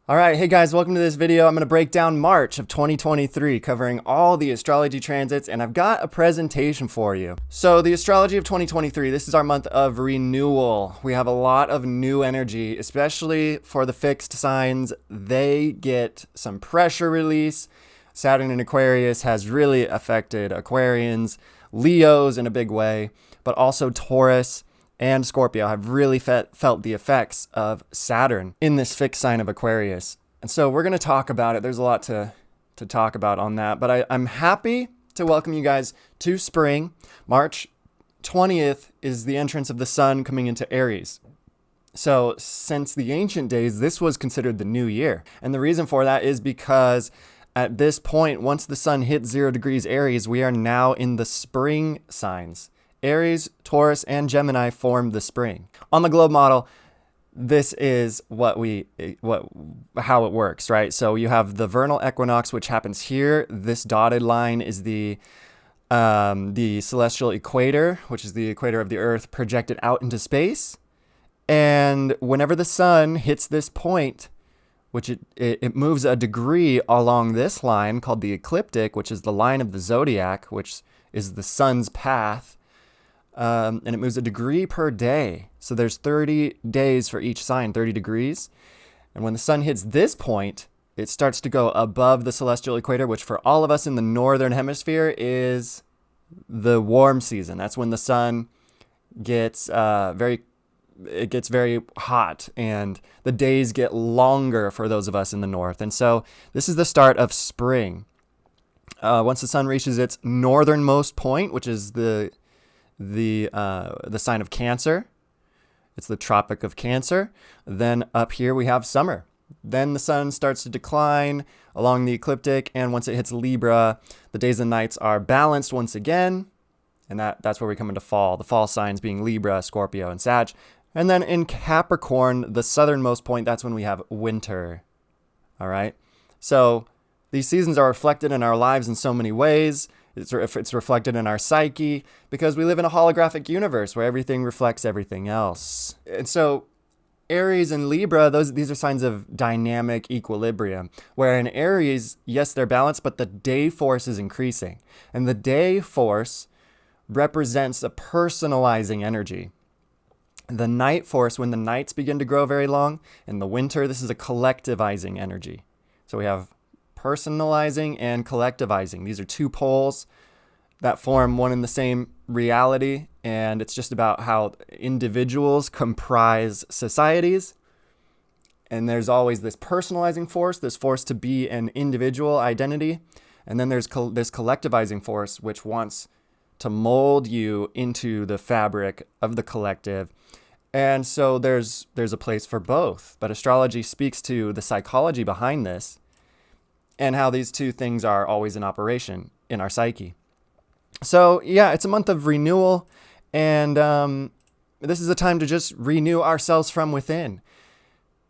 All right, hey guys, welcome to this video. I'm going to break down March of 2023, covering all the astrology transits, and I've got a presentation for you. So the astrology of 2023, this is our month of renewal. We have a lot of new energy, especially for the fixed signs. They get some pressure release. Saturn in Aquarius has really affected Aquarians, Leos in a big way, but also Taurus and Scorpio have really felt the effects of Saturn in this fixed sign of Aquarius. And so we're going to talk about it. There's a lot to talk about on that, but I'm happy to welcome you guys to spring. March 20th is the entrance of the sun coming into Aries. So since the ancient days, this was considered the new year. And the reason for that is because at this point, once the sun hits 0 degrees Aries, we are now in the spring signs. Aries, Taurus, and Gemini form the spring. On the globe model, this is how it works, right? So you have the vernal equinox, which happens here. This dotted line is the celestial equator, which is the equator of the Earth projected out into space. And whenever the sun hits this point, which it moves a degree along this line called the ecliptic, which is the line of the zodiac, which is the sun's path. And it moves a degree per day. So there's 30 days for each sign, 30 degrees. And when the sun hits this point, it starts to go above the celestial equator, which for all of us in the northern hemisphere is the warm season. That's when the sun gets very hot and the days get longer for those of us in the north. And so this is the start of spring. Once the sun reaches its northernmost point, which is the sign of Cancer. It's the Tropic of Cancer. Then up here we have summer. Then the sun starts to decline along the ecliptic, and once it hits Libra, the days and nights are balanced once again, and that's where we come into fall. The fall signs being Libra, Scorpio, and Sag. And then in Capricorn, the southernmost point, that's when we have winter. All right? So these seasons are reflected in our lives in so many ways. It's reflected in our psyche because we live in a holographic universe where everything reflects everything else. And so Aries and Libra, these are signs of dynamic equilibrium, where in Aries, yes, they're balanced, but the day force is increasing. And the day force represents a personalizing energy. The night force, when the nights begin to grow very long, in the winter, this is a collectivizing energy. So we have personalizing and collectivizing. These are two poles that form one and the same reality, and it's just about how individuals comprise societies. And there's always this personalizing force, this force to be an individual identity, and then there's this collectivizing force which wants to mold you into the fabric of the collective. And so there's a place for both, but astrology speaks to the psychology behind this and how these two things are always in operation in our psyche. So yeah, it's a month of renewal, and this is a time to just renew ourselves from within.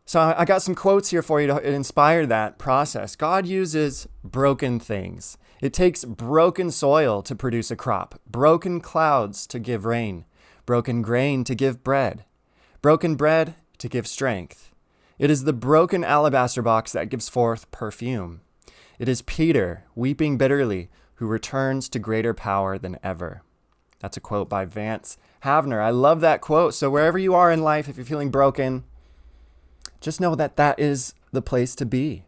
So I got some quotes here for you to inspire that process. God uses broken things. It takes broken soil to produce a crop, broken clouds to give rain, broken grain to give bread, broken bread to give strength. It is the broken alabaster box that gives forth perfume. It is Peter, weeping bitterly, who returns to greater power than ever. That's a quote by Vance Havner. I love that quote. So wherever you are in life, if you're feeling broken, just know that that is the place to be.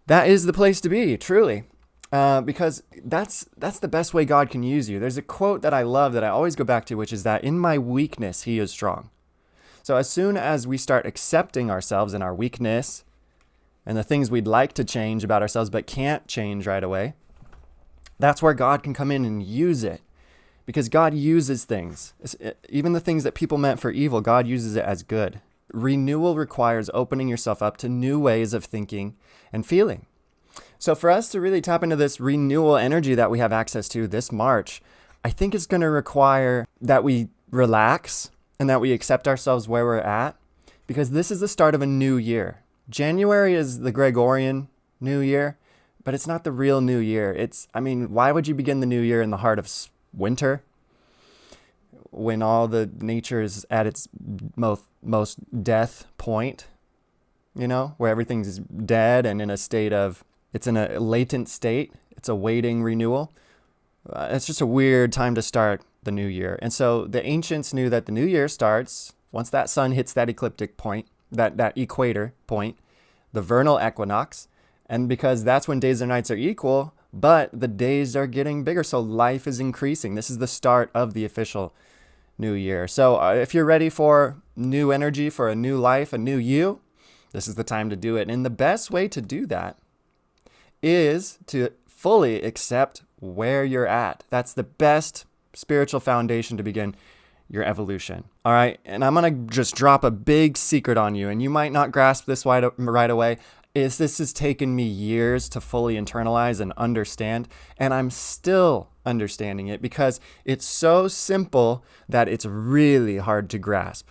That is the place to be, truly, because that's the best way God can use you. There's a quote that I love that I always go back to, which is that in my weakness, he is strong. So as soon as we start accepting ourselves and our weakness, and the things we'd like to change about ourselves but can't change right away, that's where God can come in and use it. Because God uses things. Even the things that people meant for evil, God uses it as good. Renewal requires opening yourself up to new ways of thinking and feeling. So for us to really tap into this renewal energy that we have access to this March, I think it's going to require that we relax and that we accept ourselves where we're at, because this is the start of a new year. January is the Gregorian New Year, but it's not the real New Year. Why would you begin the new year in the heart of winter when all the nature is at its most death point? where everything's dead and it's in a latent state. It's awaiting renewal. It's just a weird time to start the new year. And so the ancients knew that the new year starts once that sun hits that ecliptic point, that equator point, the vernal equinox. And because that's when days and nights are equal, but the days are getting bigger. So life is increasing. This is the start of the official new year. So if you're ready for new energy, for a new life, a new you, this is the time to do it. And the best way to do that is to fully accept where you're at. That's the best spiritual foundation to begin your evolution. All right. And I'm going to just drop a big secret on you, and you might not grasp this right away. This has taken me years to fully internalize and understand, and I'm still understanding it because it's so simple that it's really hard to grasp.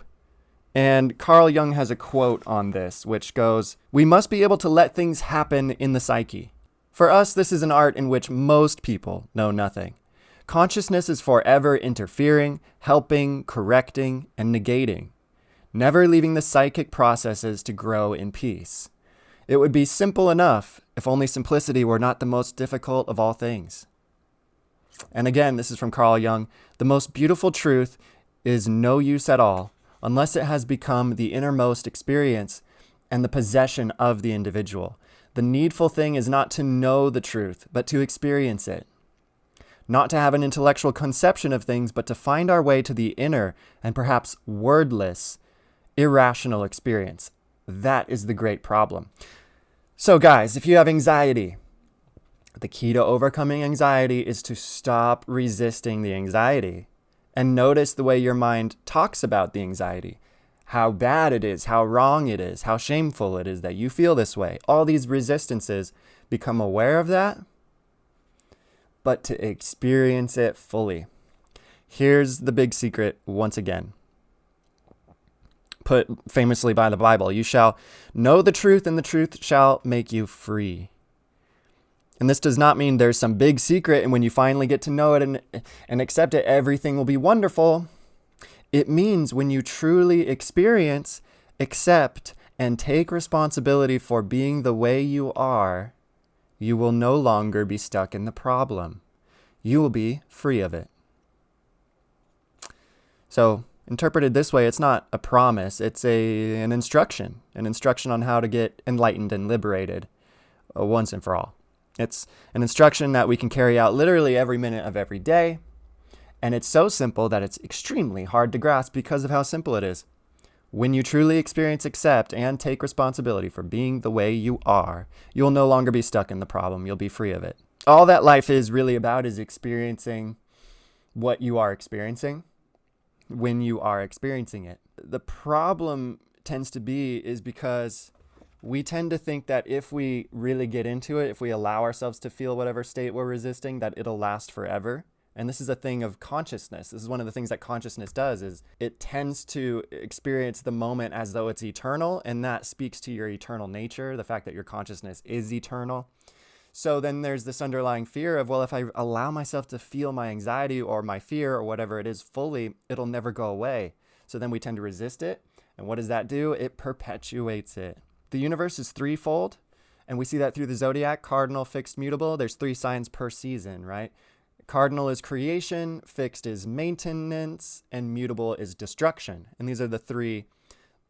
And Carl Jung has a quote on this, which goes, "We must be able to let things happen in the psyche. For us, this is an art in which most people know nothing. Consciousness is forever interfering, helping, correcting, and negating, never leaving the psychic processes to grow in peace. It would be simple enough if only simplicity were not the most difficult of all things." And again, this is from Carl Jung. "The most beautiful truth is no use at all unless it has become the innermost experience and the possession of the individual. The needful thing is not to know the truth, but to experience it. Not to have an intellectual conception of things, but to find our way to the inner and perhaps wordless, irrational experience. That is the great problem." So guys, if you have anxiety, the key to overcoming anxiety is to stop resisting the anxiety and notice the way your mind talks about the anxiety. How bad it is, how wrong it is, how shameful it is that you feel this way. All these resistances, become aware of that, but to experience it fully. Here's the big secret once again, put famously by the Bible: "You shall know the truth, and the truth shall make you free." And this does not mean there's some big secret, and when you finally get to know it and accept it, everything will be wonderful. It means when you truly experience, accept, and take responsibility for being the way you are, you will no longer be stuck in the problem. You will be free of it. So, interpreted this way, it's not a promise, it's an instruction on how to get enlightened and liberated once and for all. It's an instruction that we can carry out literally every minute of every day. And it's so simple that it's extremely hard to grasp because of how simple it is. When you truly experience, accept, and take responsibility for being the way you are, you'll no longer be stuck in the problem. You'll be free of it. All that life is really about is experiencing what you are experiencing when you are experiencing it. The problem tends to be is because we tend to think that if we really get into it, if we allow ourselves to feel whatever state we're resisting, that it'll last forever. And this is a thing of consciousness. This is one of the things that consciousness does, is it tends to experience the moment as though it's eternal, and that speaks to your eternal nature, the fact that your consciousness is eternal. So then there's this underlying fear of, well, if I allow myself to feel my anxiety or my fear or whatever it is fully, it'll never go away. So then we tend to resist it. And what does that do? It perpetuates it. The universe is threefold, and we see that through the zodiac: cardinal, fixed, mutable. There's 3 signs per season, right? Cardinal is creation, fixed is maintenance, and mutable is destruction. And these are the 3.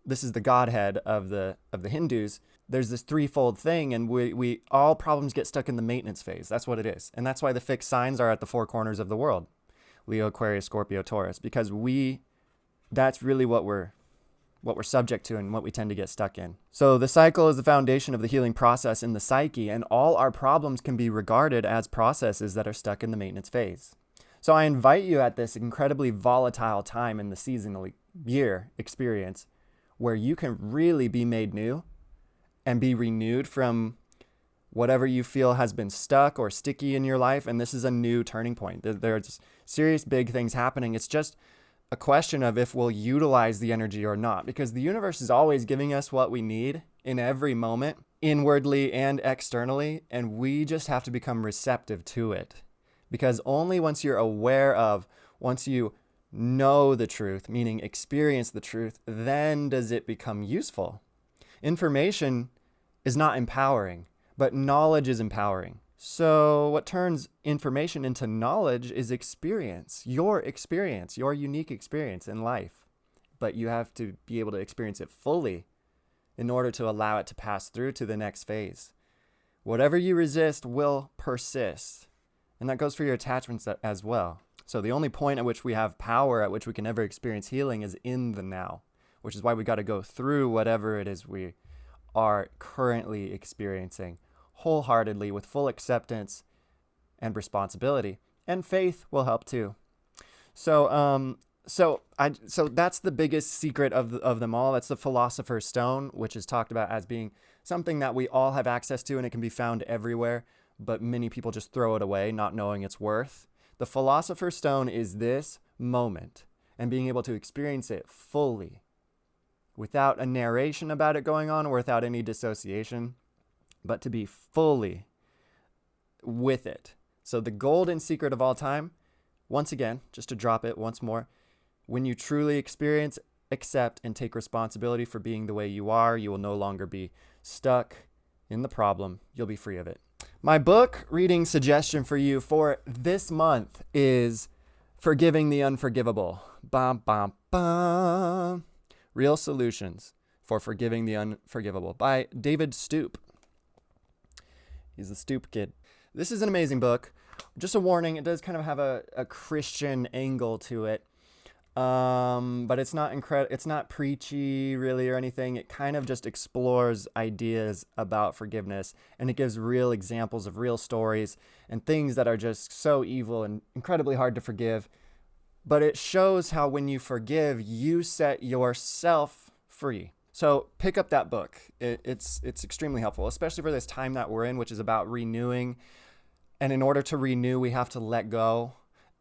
This is the Godhead of the Hindus. There's this threefold thing, and we all problems get stuck in the maintenance phase. That's what it is. And that's why the fixed signs are at the 4 corners of the world: Leo, Aquarius, Scorpio, Taurus, because that's really what we're subject to and what we tend to get stuck in. So the cycle is the foundation of the healing process in the psyche, and all our problems can be regarded as processes that are stuck in the maintenance phase. So I invite you at this incredibly volatile time in the seasonal year experience, where you can really be made new and be renewed from whatever you feel has been stuck or sticky in your life. And this is a new turning point. There's serious big things happening. It's just a question of if we'll utilize the energy or not, because the universe is always giving us what we need in every moment, inwardly and externally, and we just have to become receptive to it. Because only once you're aware of, once you know the truth, meaning experience the truth, then does it become useful. Information is not empowering, but knowledge is empowering. So what turns information into knowledge is experience, your unique experience in life. But you have to be able to experience it fully in order to allow it to pass through to the next phase. Whatever you resist will persist. And that goes for your attachments as well. So the only point at which we have power, at which we can ever experience healing, is in the now, which is why we got to go through whatever it is we are currently experiencing wholeheartedly with full acceptance and responsibility. And faith will help too. So that's the biggest secret of them all. That's the Philosopher's Stone, which is talked about as being something that we all have access to, and it can be found everywhere, but many people just throw it away, not knowing its worth. The Philosopher's Stone is this moment and being able to experience it fully without a narration about it going on or without any dissociation, but to be fully with it. So the golden secret of all time, once again, just to drop it once more, when you truly experience, accept, and take responsibility for being the way you are, you will no longer be stuck in the problem. You'll be free of it. My book reading suggestion for you for this month is Forgiving the Unforgivable. Bum, bum, bum. Real Solutions for Forgiving the Unforgivable by David Stoop. He's the Stoop kid. This is an amazing book. Just a warning, it does kind of have a Christian angle to it. But it's not preachy really or anything. It kind of just explores ideas about forgiveness, and it gives real examples of real stories and things that are just so evil and incredibly hard to forgive. But it shows how when you forgive, you set yourself free. So pick up that book. It's extremely helpful, especially for this time that we're in, which is about renewing. And in order to renew, we have to let go.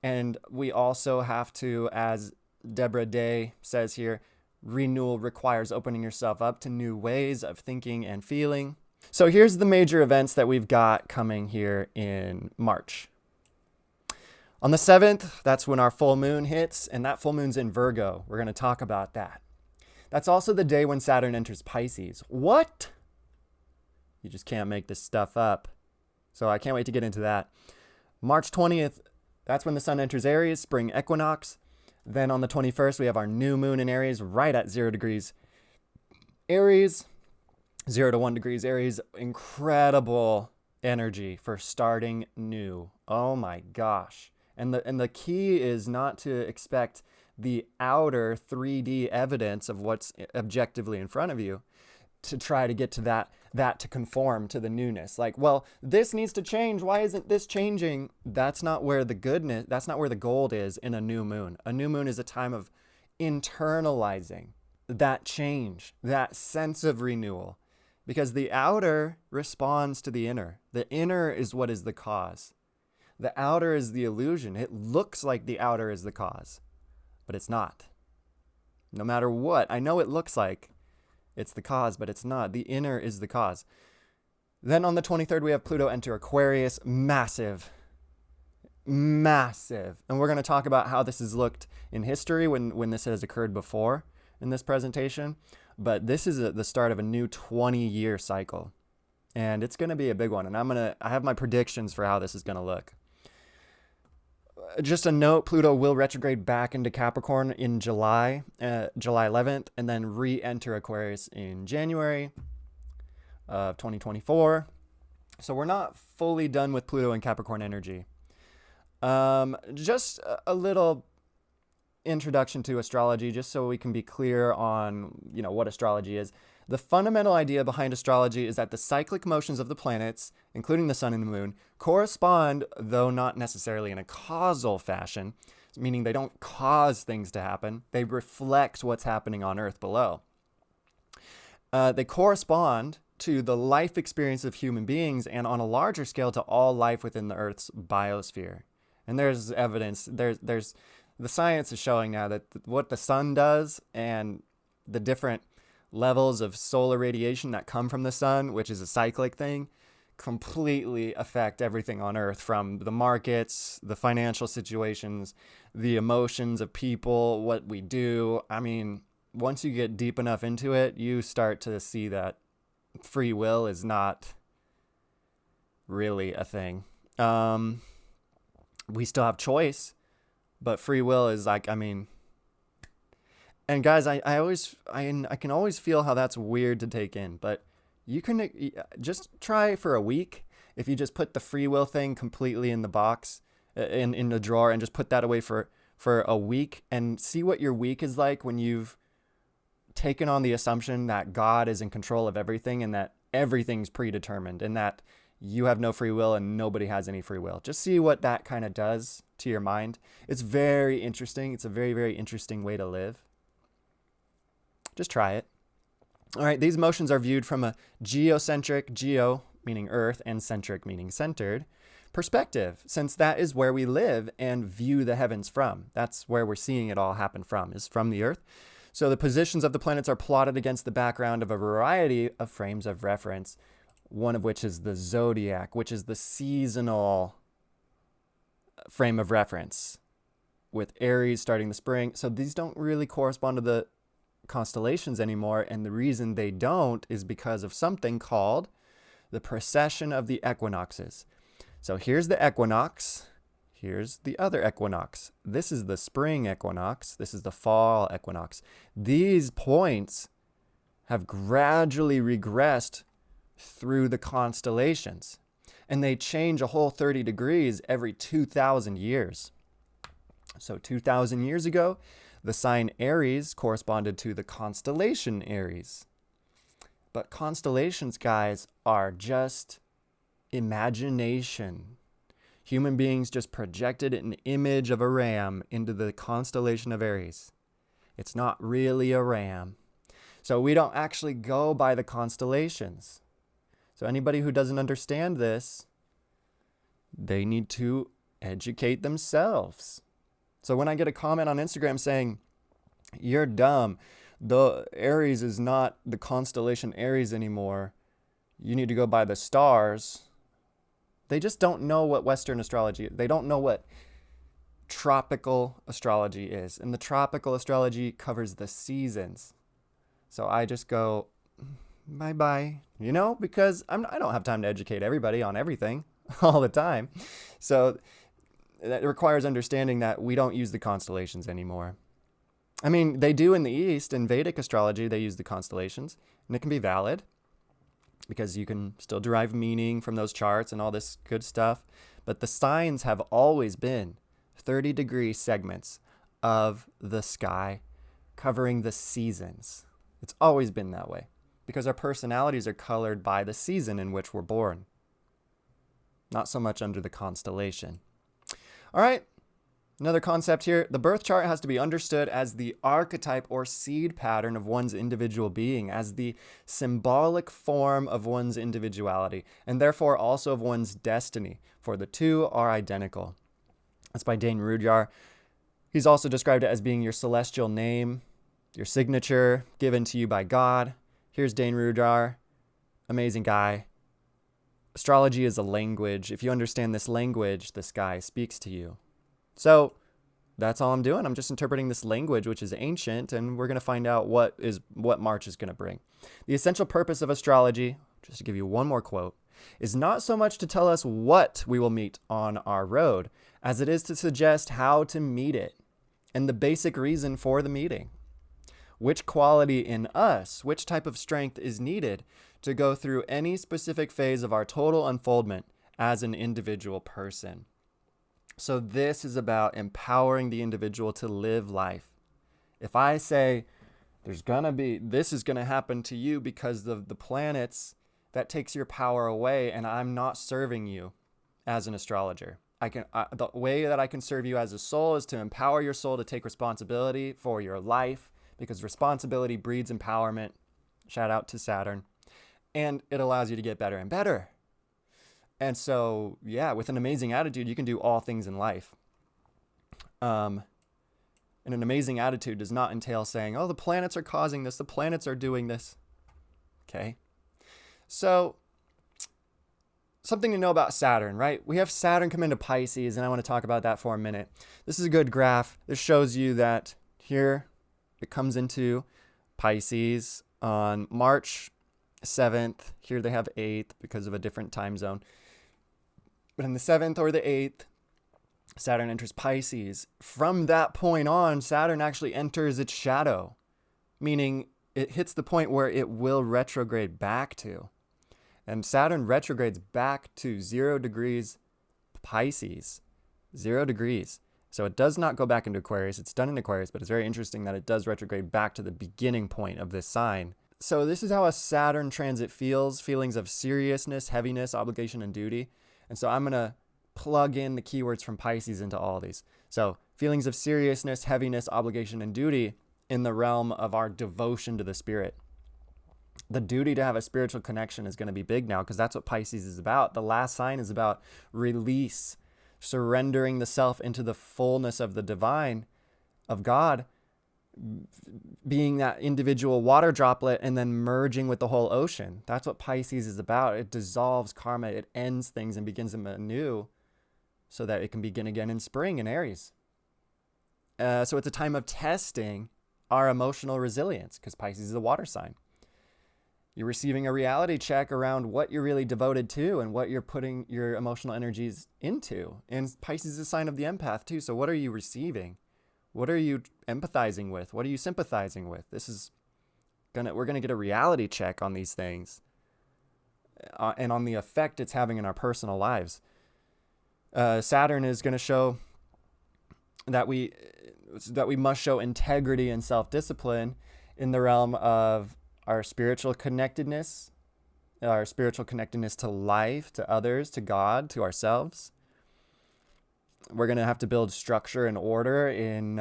And we also have to, as Deborah Day says here, renewal requires opening yourself up to new ways of thinking and feeling. So here's the major events that we've got coming here in March. On the 7th, that's when our full moon hits, and that full moon's in Virgo. We're going to talk about that. That's also the day when Saturn enters Pisces. What? You just can't make this stuff up. So I can't wait to get into that. March 20th, that's when the sun enters Aries, spring equinox. Then on the 21st, we have our new moon in Aries right at 0 degrees Aries, 0 to 1 degrees Aries. Incredible energy for starting new. Oh my gosh. And the key is not to expect the outer 3D evidence of what's objectively in front of you to try to get to that to conform to the newness. Like, well, this needs to change. Why isn't this changing? That's not where the gold is in a new moon. A new moon is a time of internalizing that change, that sense of renewal, because the outer responds to the inner. The inner is what is the cause. The outer is the illusion. It looks like the outer is the cause, but it's not. No matter what, I know it looks like it's the cause, but it's not. The inner is the cause. Then on the 23rd, we have Pluto enter Aquarius. Massive. And we're going to talk about how this has looked in history when this has occurred before in this presentation. But this is the start of a new 20-year cycle. And it's going to be a big one. And I have my predictions for how this is going to look. Just a note, Pluto will retrograde back into Capricorn in July 11th, and then re-enter Aquarius in January of 2024. So we're not fully done with Pluto and Capricorn energy. Just a little introduction to astrology, just so we can be clear on, what astrology is. The fundamental idea behind astrology is that the cyclic motions of the planets, including the sun and the moon, correspond, though not necessarily in a causal fashion, meaning they don't cause things to happen. They reflect what's happening on Earth below. They correspond to the life experience of human beings and on a larger scale to all life within the Earth's biosphere. And there's evidence, there's the science is showing now that what the sun does and the different levels of solar radiation that come from the sun, which is a cyclic thing, completely affect everything on Earth, from the markets, the financial situations, the emotions of people, what we do. I mean, once you get deep enough into it, you start to see that free will is not really a thing. We still have choice, but free will is like, I mean, and guys, I can always feel how that's weird to take in, but you can just try for a week. If you just put the free will thing completely in the box, in the drawer, and just put that away for a week, and see what your week is like when you've taken on the assumption that God is in control of everything and that everything's predetermined and that you have no free will and nobody has any free will. Just see what that kind of does to your mind. It's very interesting. It's a very, very interesting way to live. Just try it. All right, these motions are viewed from a geocentric, geo meaning earth and centric meaning centered, perspective, since that is where we live and view the heavens from. That's where we're seeing it all happen from, is from the earth. So the positions of the planets are plotted against the background of a variety of frames of reference, one of which is the zodiac, which is the seasonal frame of reference, with Aries starting the spring. So these don't really correspond to the constellations anymore, and the reason they don't is because of something called the precession of the equinoxes. So here's the equinox, here's the other equinox. This is the spring equinox, this is the fall equinox. These points have gradually regressed through the constellations, and they change a whole 30 degrees every 2,000 years. So 2,000 years ago, the sign Aries corresponded to the constellation Aries. But constellations, guys, are just imagination. Human beings just projected an image of a ram into the constellation of Aries. It's not really a ram. So we don't actually go by the constellations. So anybody who doesn't understand this, they need to educate themselves. So when I get a comment on Instagram saying, "You're dumb, the Aries is not the constellation Aries anymore, you need to go by the stars," they just don't know what Western astrology is. They don't know what tropical astrology is. And the tropical astrology covers the seasons. So I just go, bye-bye, because I don't have time to educate everybody on everything all the time. So that requires understanding that we don't use the constellations anymore. I mean, they do in the East. In Vedic astrology, they use the constellations, and it can be valid because you can still derive meaning from those charts and all this good stuff. But the signs have always been 30-degree segments of the sky covering the seasons. It's always been that way because our personalities are colored by the season in which we're born, not so much under the constellation. All right, another concept here. The birth chart has to be understood as the archetype or seed pattern of one's individual being, as the symbolic form of one's individuality, and therefore also of one's destiny, for the two are identical. That's by Dane Rudhyar. He's also described it as being your celestial name, your signature given to you by God. Here's Dane Rudhyar, amazing guy. Astrology is a language. If you understand this language, the sky speaks to you. So that's all I'm doing. I'm just interpreting this language, which is ancient, and we're going to find out what March is going to bring. The essential purpose of astrology, just to give you one more quote, is not so much to tell us what we will meet on our road, as it is to suggest how to meet it and the basic reason for the meeting. Which quality in us, which type of strength is needed to go through any specific phase of our total unfoldment as an individual person. So this is about empowering the individual to live life. If I say this is going to happen to you because of the planets, that takes your power away, and I'm not serving you as an astrologer. The way that I can serve you as a soul is to empower your soul to take responsibility for your life, because responsibility breeds empowerment. Shout out to Saturn. And it allows you to get better and better. And so, yeah, with an amazing attitude, you can do all things in life. And an amazing attitude does not entail saying, oh, the planets are causing this, the planets are doing this. Okay. So, something to know about Saturn, right? We have Saturn come into Pisces, and I want to talk about that for a minute. This is a good graph. This shows you that here it comes into Pisces on March 7th. Here they have 8th because of a different time zone. But in the 7th or the 8th, Saturn enters Pisces. From that point on, Saturn actually enters its shadow, meaning it hits the point where it will retrograde back to. And Saturn retrogrades back to 0 degrees Pisces, 0 degrees. So it does not go back into Aquarius. It's done in Aquarius, but it's very interesting that it does retrograde back to the beginning point of this sign. So this is how a Saturn transit feels, feelings of seriousness, heaviness, obligation, and duty. And so I'm going to plug in the keywords from Pisces into all these. So feelings of seriousness, heaviness, obligation, and duty in the realm of our devotion to the spirit. The duty to have a spiritual connection is going to be big now because that's what Pisces is about. The last sign is about release, surrendering the self into the fullness of the divine, of God, being that individual water droplet and then merging with the whole ocean. That's what Pisces is about. It dissolves karma. It ends things and begins them anew so that it can begin again in spring in Aries. So it's a time of testing our emotional resilience because Pisces is a water sign. You're receiving a reality check around what you're really devoted to and what you're putting your emotional energies into. And Pisces is a sign of the empath too. So what are you receiving? What are you empathizing with? What are you sympathizing with? We're gonna get a reality check on these things and on the effect it's having in our personal lives. Saturn is going to show that we must show integrity and self-discipline in the realm of our spiritual connectedness to life, to others, to God, to ourselves. We're going to have to build structure and order in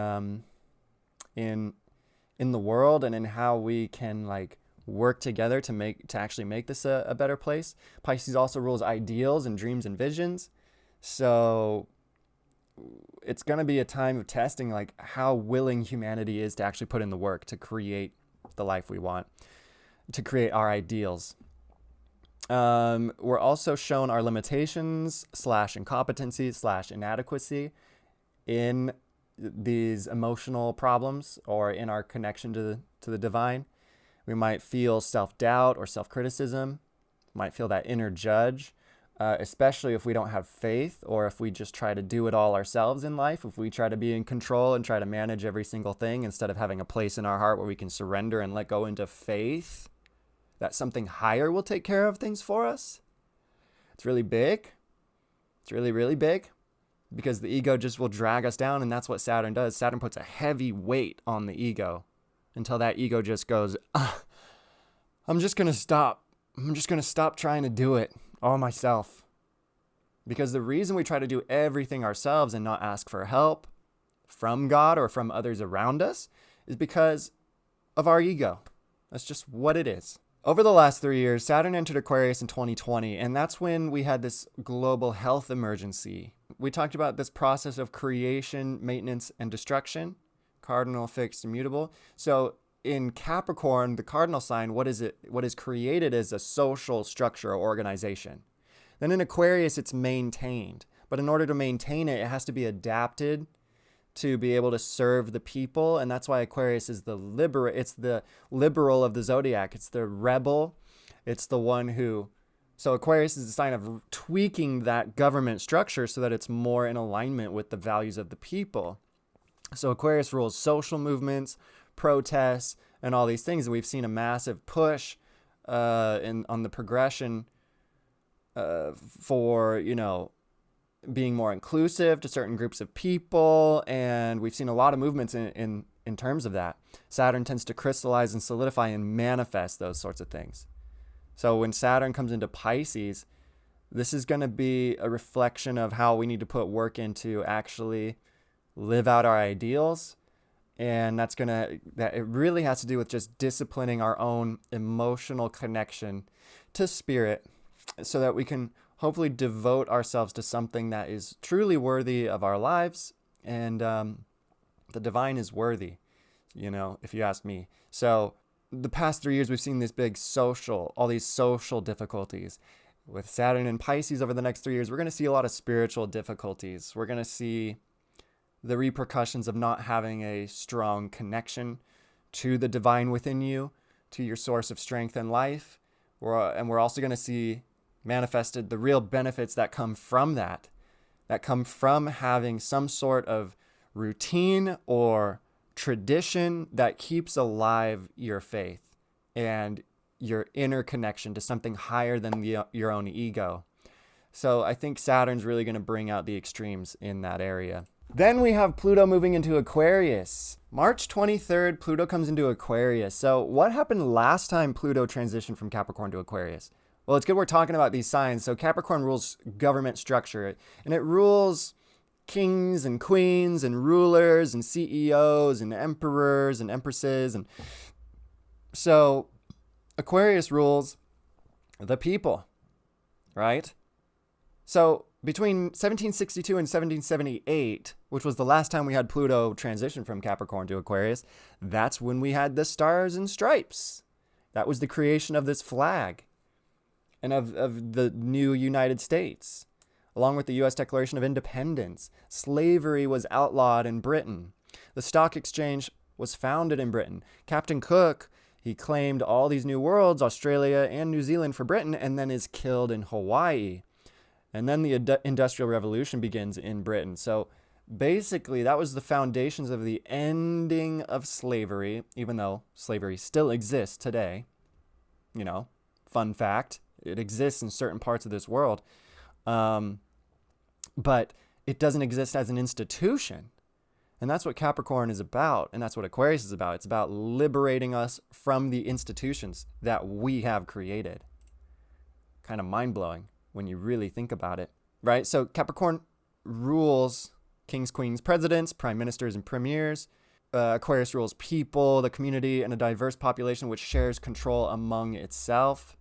the world and in how we can work together to actually make this a better place. Pisces also rules ideals and dreams and visions. So it's going to be a time of testing how willing humanity is to actually put in the work to create the life we want, to create our ideals. We're also shown our limitations / incompetency / inadequacy in these emotional problems or in our connection to the divine. We might feel self-doubt or self-criticism, might feel that inner judge, especially if we don't have faith or if we just try to do it all ourselves in life, if we try to be in control and try to manage every single thing instead of having a place in our heart where we can surrender and let go into faith that something higher will take care of things for us. It's really big. It's really, really big because the ego just will drag us down, and that's what Saturn does. Saturn puts a heavy weight on the ego until that ego just goes, I'm just going to stop. I'm just going to stop trying to do it all myself. Because the reason we try to do everything ourselves and not ask for help from God or from others around us is because of our ego. That's just what it is. Over the last 3 years, Saturn entered Aquarius in 2020, and that's when we had this global health emergency. We talked about this process of creation, maintenance, and destruction, cardinal, fixed, immutable. So in Capricorn, the cardinal sign, what is created is a social structure or organization. Then in Aquarius, it's maintained. But in order to maintain it, it has to be adapted to be able to serve the people. And that's why Aquarius is it's the liberal of the zodiac. It's the rebel. It's the one so Aquarius is a sign of tweaking that government structure so that it's more in alignment with the values of the people. So Aquarius rules social movements, protests, and all these things. And we've seen a massive push on the progression for, being more inclusive to certain groups of people. And we've seen a lot of movements in terms of that. Saturn tends to crystallize and solidify and manifest those sorts of things. So when Saturn comes into Pisces, this is going to be a reflection of how we need to put work into actually live out our ideals. And that it really has to do with just disciplining our own emotional connection to spirit so that we can hopefully devote ourselves to something that is truly worthy of our lives. And the divine is worthy, if you ask me. So the past 3 years, we've seen all these social difficulties. With Saturn and Pisces over the next 3 years, we're going to see a lot of spiritual difficulties. We're going to see the repercussions of not having a strong connection to the divine within you, to your source of strength and life. And we're also going to see manifested the real benefits that come from that come from having some sort of routine or tradition that keeps alive your faith and your inner connection to something higher than your own ego. So I think Saturn's really going to bring out the extremes in that area. Then we have Pluto moving into Aquarius. March 23rd, Pluto comes into Aquarius. So what happened last time Pluto transitioned from Capricorn to Aquarius? Well, it's good we're talking about these signs. So Capricorn rules government structure, and it rules kings and queens and rulers and CEOs and emperors and empresses. And so Aquarius rules the people, right? So between 1762 and 1778, which was the last time we had Pluto transition from Capricorn to Aquarius, that's when we had the Stars and Stripes. That was the creation of this flag and of the new United States, along with the U.S. Declaration of Independence. Slavery was outlawed in Britain. The stock exchange was founded in Britain. Captain Cook, he claimed all these new worlds, Australia and New Zealand, for Britain, and then is killed in Hawaii. And then the Industrial Revolution begins in Britain. So basically, that was the foundations of the ending of slavery, even though slavery still exists today. You know, fun fact, it exists in certain parts of this world. But it doesn't exist as an institution. And that's what Capricorn is about. And that's what Aquarius is about. It's about liberating us from the institutions that we have created. Kind of mind-blowing when you really think about it, right? So Capricorn rules kings, queens, presidents, prime ministers, and premiers. Aquarius rules people, the community, and a diverse population which shares control among itself.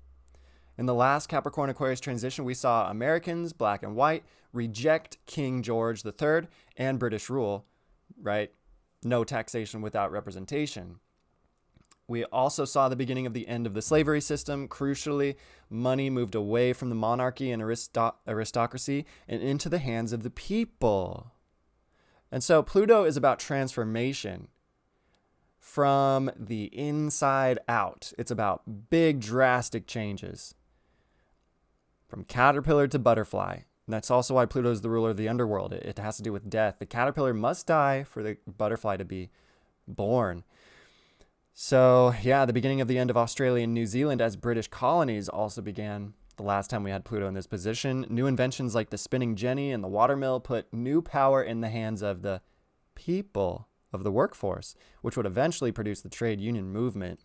In the last Capricorn Aquarius transition, we saw Americans, black and white, reject King George III and British rule, right? No taxation without representation. We also saw the beginning of the end of the slavery system. Crucially, money moved away from the monarchy and aristocracy and into the hands of the people. And so Pluto is about transformation from the inside out. It's about big, drastic changes. From caterpillar to butterfly. And that's also why Pluto is the ruler of the underworld. It has to do with death. The caterpillar must die for the butterfly to be born. So, yeah, the beginning of the end of Australia and New Zealand as British colonies also began the last time we had Pluto in this position. New inventions like the spinning jenny and the watermill put new power in the hands of the people of the workforce, which would eventually produce the trade union movement.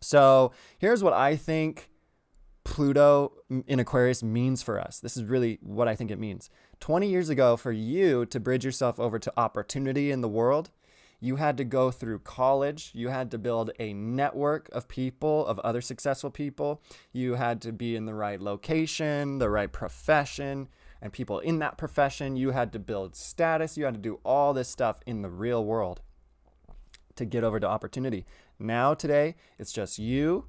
So, here's what I think Pluto in Aquarius means for us. This is really what I think it means. 20 years ago, for you to bridge yourself over to opportunity in the world, you had to go through college. You had to build a network of people, of other successful people. You had to be in the right location, the right profession, and people in that profession. You had to build status. You had to do all this stuff in the real world to get over to opportunity. Now, today, it's just you.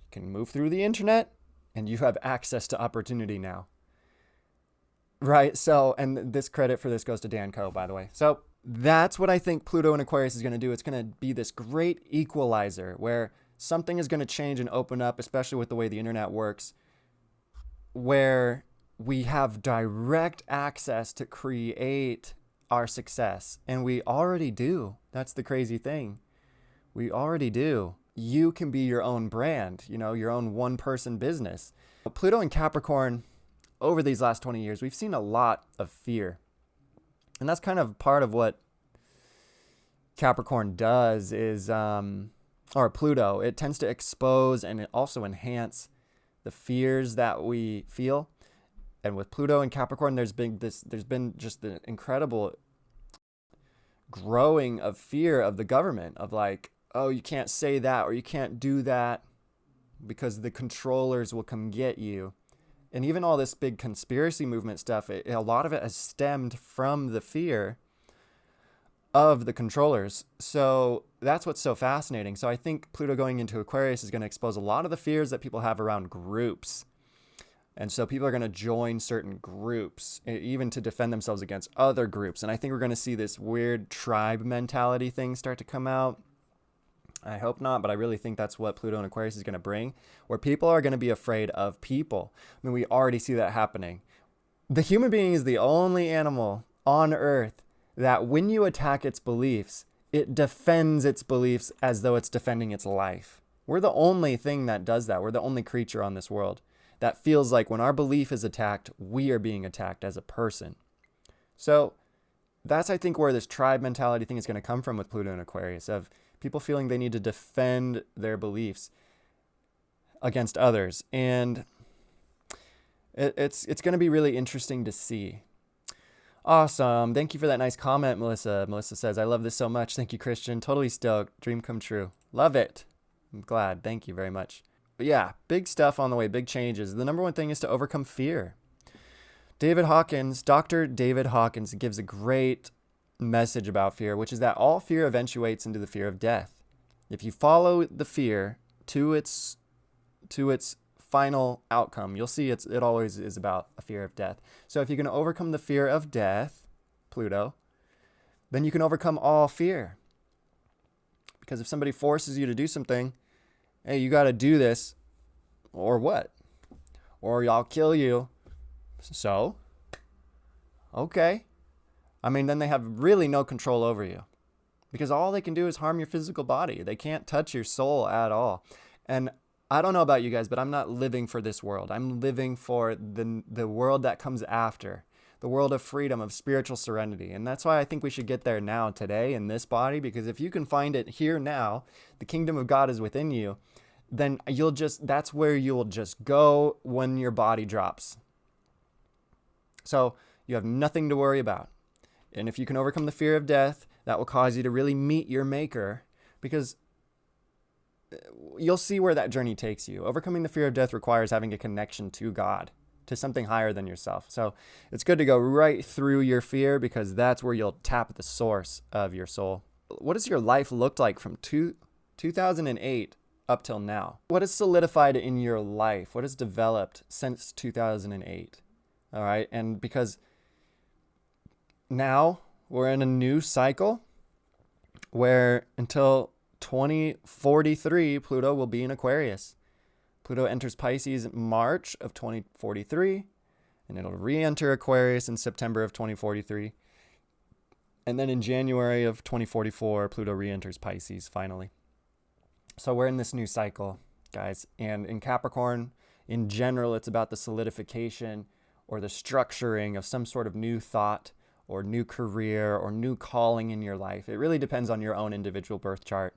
You can move through the internet, and you have access to opportunity now. Right? So, and this credit for this goes to Dan Coe, by the way. So, that's what I think Pluto in Aquarius is going to do. It's going to be this great equalizer where something is going to change and open up, especially with the way the internet works, where we have direct access to create our success. And we already do. That's the crazy thing. We already do. You can be your own brand, your own one-person business. Pluto in Capricorn, over these last 20 years, we've seen a lot of fear. And that's kind of part of what Capricorn does is, or Pluto, it tends to expose and it also enhance the fears that we feel. And with Pluto and Capricorn, there's been just the incredible growing of fear of the government, of like, oh, you can't say that or you can't do that because the controllers will come get you. And even all this big conspiracy movement stuff, a lot of it has stemmed from the fear of the controllers. So that's what's so fascinating. So I think Pluto going into Aquarius is going to expose a lot of the fears that people have around groups. And so people are going to join certain groups, even to defend themselves against other groups. And I think we're going to see this weird tribe mentality thing start to come out. I hope not, but I really think that's what Pluto and Aquarius is going to bring, where people are going to be afraid of people. I mean, we already see that happening. The human being is the only animal on Earth that when you attack its beliefs, it defends its beliefs as though it's defending its life. We're the only thing that does that. We're the only creature on this world that feels like when our belief is attacked, we are being attacked as a person. So that's, I think, where this tribe mentality thing is going to come from with Pluto and Aquarius, of people feeling they need to defend their beliefs against others. And it's going to be really interesting to see. Awesome. Thank you for that nice comment, Melissa. Melissa says, I love this so much. Thank you, Christian. Totally stoked. Dream come true. Love it. I'm glad. Thank you very much. But yeah, big stuff on the way, big changes. The number one thing is to overcome fear. Dr. David Hawkins gives a great message about fear, which is that all fear eventuates into the fear of death. If you follow the fear to its final outcome, you'll see it always is about a fear of death. So if you can overcome the fear of death, Pluto, then you can overcome all fear. Because if somebody forces you to do something, hey, you got to do this, or what? Or I'll kill you. So, okay. I mean, then they have really no control over you. Because all they can do is harm your physical body. They can't touch your soul at all. And I don't know about you guys, but I'm not living for this world. I'm living for the world that comes after. The world of freedom, of spiritual serenity. And that's why I think we should get there now, today, in this body. Because if you can find it here now, the kingdom of God is within you, then that's where you'll just go when your body drops. So you have nothing to worry about. And if you can overcome the fear of death, that will cause you to really meet your maker, because you'll see where that journey takes you. Overcoming the fear of death requires having a connection to God, to something higher than yourself. So it's good to go right through your fear, because that's where you'll tap the source of your soul. What does your life look like from 2008 up till now? What has solidified in your life? What has developed since 2008? All right. And because now we're in a new cycle where until 2043, Pluto will be in Aquarius. Pluto enters Pisces in March of 2043, and it'll re-enter Aquarius in September of 2043. And then in January of 2044, Pluto re-enters Pisces finally. So we're in this new cycle, guys. And in Capricorn, in general, it's about the solidification or the structuring of some sort of new thought or new career or new calling in your life. It really depends on your own individual birth chart.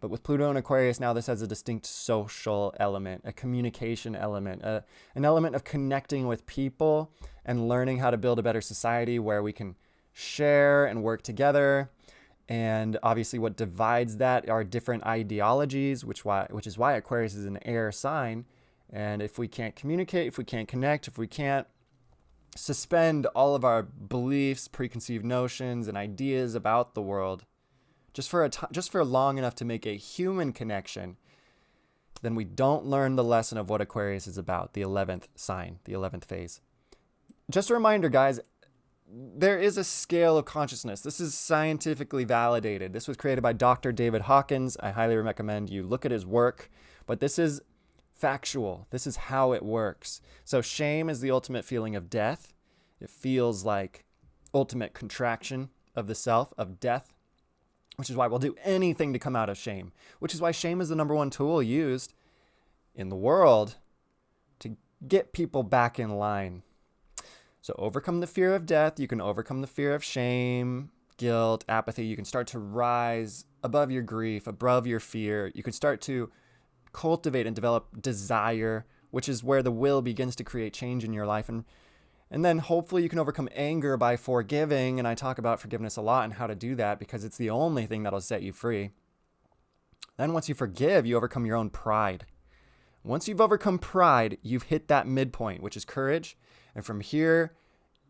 But with Pluto and Aquarius now, this has a distinct social element, a communication element, an element of connecting with people and learning how to build a better society where we can share and work together. And obviously what divides that are different ideologies, which is why Aquarius is an air sign. And if we can't communicate, if we can't connect, if we can't suspend all of our beliefs, preconceived notions, and ideas about the world, just for long enough to make a human connection, then we don't learn the lesson of what Aquarius is about, the 11th sign, the 11th phase. Just a reminder, guys, there is a scale of consciousness. This is scientifically validated. This was created by Dr. David Hawkins. I highly recommend you look at his work, but this is factual. This is how it works. So shame is the ultimate feeling of death. It feels like ultimate contraction of the self, of death, which is why we'll do anything to come out of shame, which is why shame is the number one tool used in the world to get people back in line. So overcome the fear of death. You can overcome the fear of shame, guilt, apathy. You can start to rise above your grief, above your fear. You can start to cultivate and develop desire, which is where the will begins to create change in your life. And then hopefully you can overcome anger by forgiving. And I talk about forgiveness a lot and how to do that because it's the only thing that'll set you free. Then once you forgive, you overcome your own pride. Once you've overcome pride, you've hit that midpoint, which is courage. And from here,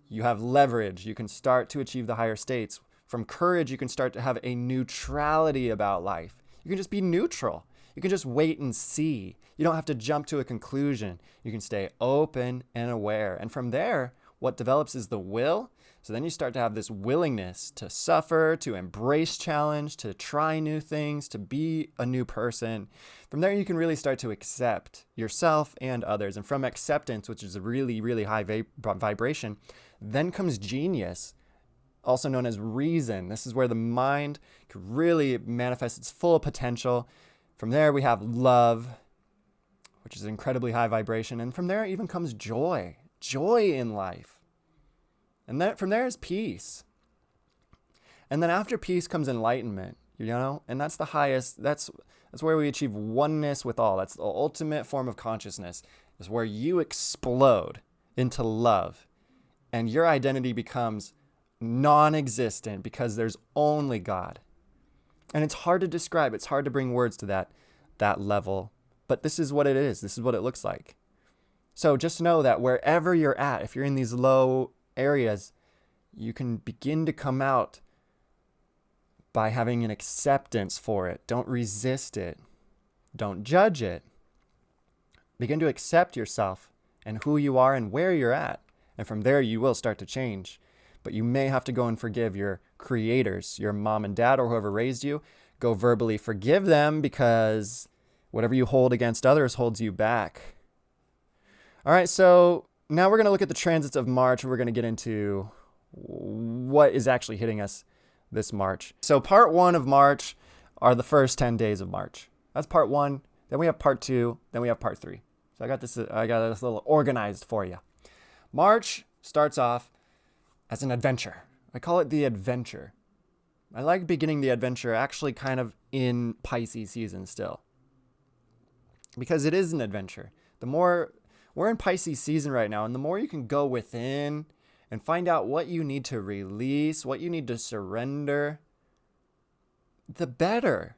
you have leverage. You can start to achieve the higher states. From courage, you can start to have a neutrality about life. You can just be neutral. You can just wait and see. You don't have to jump to a conclusion. You can stay open and aware. And from there, what develops is the will. So then you start to have this willingness to suffer, to embrace challenge, to try new things, to be a new person. From there, you can really start to accept yourself and others. And from acceptance, which is a really, really high vibration, then comes genius, also known as reason. This is where the mind can really manifest its full potential. From there, we have love, which is incredibly high vibration. And from there, even comes joy in life. And then from there is peace. And then after peace comes enlightenment, and that's the highest, that's where we achieve oneness with all. That's the ultimate form of consciousness, is where you explode into love and your identity becomes non-existent because there's only God. And it's hard to describe. It's hard to bring words to that level. But this is what it is. This is what it looks like. So just know that wherever you're at, if you're in these low areas, you can begin to come out by having an acceptance for it. Don't resist it. Don't judge it. Begin to accept yourself and who you are and where you're at. And from there, you will start to change. But you may have to go and forgive your creators, your mom and dad, or whoever raised you. Go verbally forgive them, because whatever you hold against others holds you back. All right, so now we're going to look at the transits of March. We're going to get into what is actually hitting us this March. So part 1 of March are the first 10 days of March. That's part 1. Then we have part 2. Then we have part 3. So I got this little organized for you. March starts off as an adventure. I call it the adventure. I like beginning the adventure actually kind of in Pisces season still, because it is an adventure. The more we're in Pisces season right now, and the more you can go within and find out what you need to release, what you need to surrender, the better.